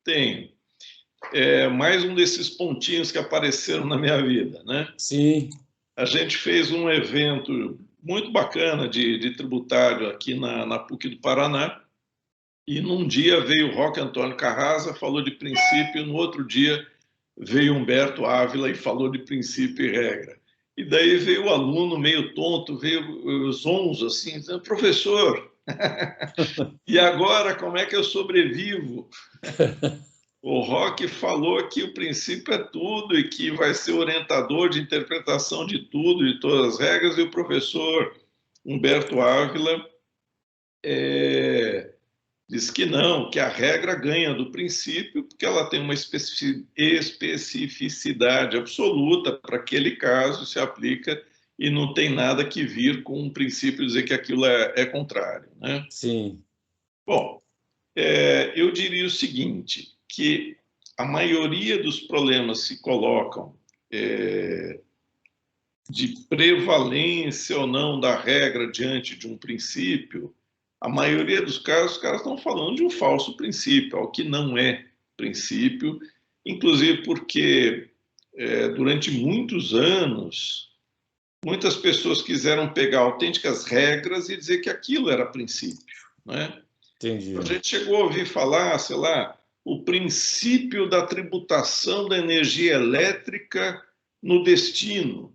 Tem. Mais um desses pontinhos que apareceram na minha vida, né? Sim. A gente fez um evento muito bacana de tributário aqui na PUC do Paraná, e num dia veio o Roque Antônio Carrasa, falou de princípio, e no outro dia veio Humberto Ávila e falou de princípio e regra. E daí veio o aluno meio tonto, veio zonzo assim, dizendo, professor, e agora como é que eu sobrevivo? O Roque falou que o princípio é tudo e que vai ser orientador de interpretação de tudo, de todas as regras, e o professor Humberto Ávila diz que não, que a regra ganha do princípio porque ela tem uma especificidade absoluta para aquele caso, se aplica e não tem nada que vir com um princípio dizer que aquilo é contrário. Né? Sim. Bom, eu diria o seguinte, que a maioria dos problemas se colocam de prevalência ou não da regra diante de um princípio. A maioria dos casos, os caras estão falando de um falso princípio, algo que não é princípio, inclusive porque durante muitos anos, muitas pessoas quiseram pegar autênticas regras e dizer que aquilo era princípio, né? Entendi. A gente chegou a ouvir falar, sei lá, o princípio da tributação da energia elétrica no destino.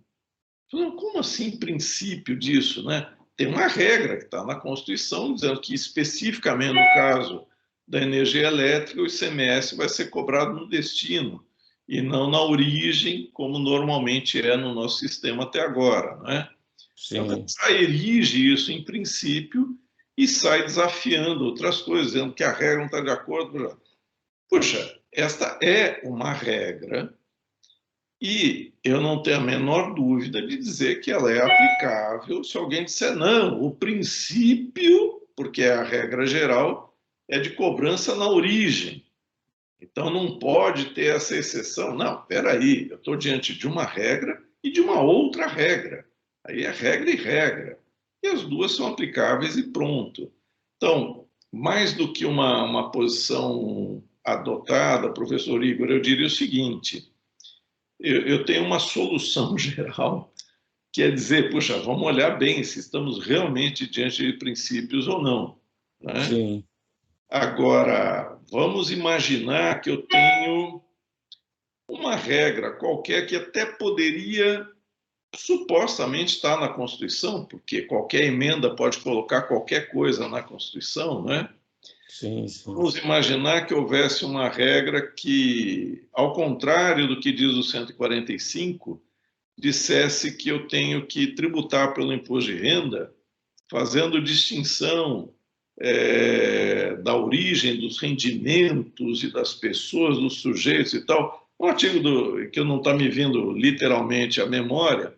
Como assim princípio disso, né? Tem uma regra que está na Constituição dizendo que especificamente no caso da energia elétrica o ICMS vai ser cobrado no destino e não na origem, como normalmente é no nosso sistema até agora, não é? Então, Sim. erige isso em princípio e sai desafiando outras coisas, dizendo que a regra não está de acordo. Puxa, esta é uma regra e eu não tenho a menor dúvida de dizer que ela é aplicável se alguém disser não, o princípio, porque é a regra geral, é de cobrança na origem. Então não pode ter essa exceção. Não, espera aí, eu estou diante de uma regra e de uma outra regra. Aí é regra e regra. E as duas são aplicáveis e pronto. Então, mais do que uma posição adotada, professor Igor, eu diria o seguinte, eu tenho uma solução geral, que é dizer, puxa, vamos olhar bem se estamos realmente diante de princípios ou não, né? Sim. Agora, vamos imaginar que eu tenho uma regra qualquer que até poderia supostamente estar na Constituição, porque qualquer emenda pode colocar qualquer coisa na Constituição, né? Sim, sim. Vamos imaginar que houvesse uma regra que, ao contrário do que diz o 145, dissesse que eu tenho que tributar pelo imposto de renda, fazendo distinção da origem dos rendimentos e das pessoas, dos sujeitos e tal. Um artigo que não está me vindo literalmente à memória,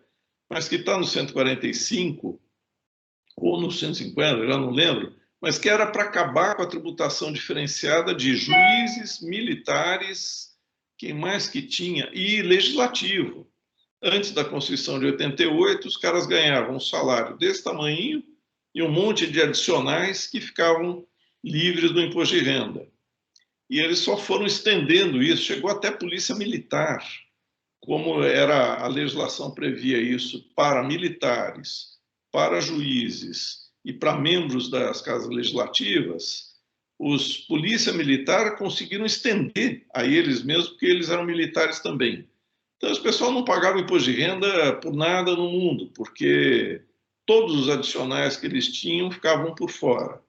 mas que está no 145 ou no 150, já não lembro, mas que era para acabar com a tributação diferenciada de juízes, militares, quem mais que tinha, e legislativo. Antes da Constituição de 88, os caras ganhavam um salário desse tamanho e um monte de adicionais que ficavam livres do imposto de renda. E eles só foram estendendo isso, chegou até a polícia militar, como era a legislação previa isso para militares, para juízes e para membros das casas legislativas. Os polícia militar conseguiram estender a eles mesmos, porque eles eram militares também. Então, esse pessoal não pagava imposto de renda por nada no mundo, porque todos os adicionais que eles tinham ficavam por fora.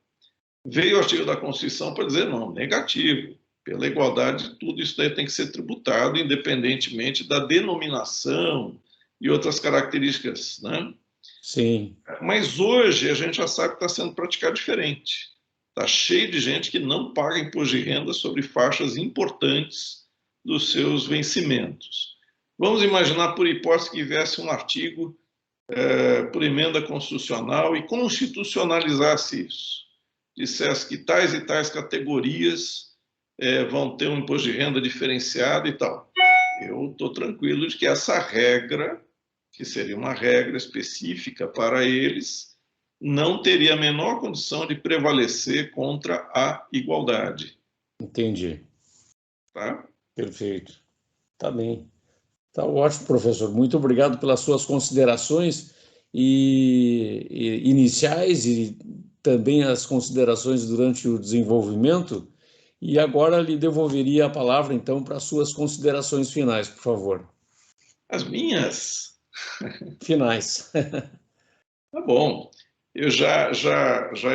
Veio o artigo da Constituição para dizer, não, negativo. Pela igualdade, tudo isso daí tem que ser tributado, independentemente da denominação e outras características, né? Sim. Mas hoje a gente já sabe que está sendo praticado diferente. Está cheio de gente que não paga imposto de renda sobre faixas importantes dos seus vencimentos. Vamos imaginar, por hipótese, que viesse um artigo por emenda constitucional e constitucionalizasse isso. Dissesse que tais e tais categorias vão ter um imposto de renda diferenciado e tal. Eu estou tranquilo de que essa regra, que seria uma regra específica para eles, não teria a menor condição de prevalecer contra a igualdade. Entendi. Tá? Perfeito. Tá bem. Tá ótimo, professor. Muito obrigado pelas suas considerações iniciais e também as considerações durante o desenvolvimento. E agora lhe devolveria a palavra, então, para as suas considerações finais, por favor. As minhas? Finais. Tá bom. Eu já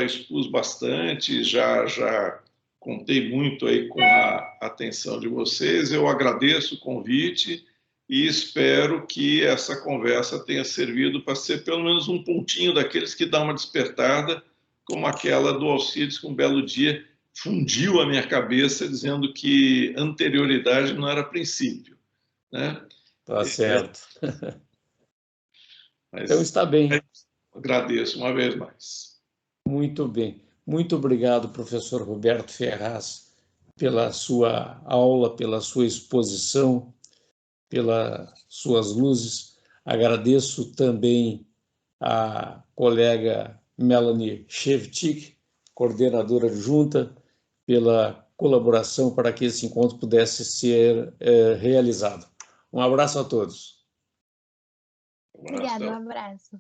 expus bastante, já contei muito aí com a atenção de vocês. Eu agradeço o convite e espero que essa conversa tenha servido para ser pelo menos um pontinho daqueles que dão uma despertada, como aquela do Alcides, que um belo dia fundiu a minha cabeça dizendo que anterioridade não era princípio, né? Tá certo. Mas, então está bem. Agradeço uma vez mais. Muito bem. Muito obrigado, professor Roberto Ferraz, pela sua aula, pela sua exposição, pelas suas luzes. Agradeço também a colega Melanie Shevchik, coordenadora adjunta, pela colaboração para que esse encontro pudesse ser realizado. Um abraço a todos. Obrigada, um abraço.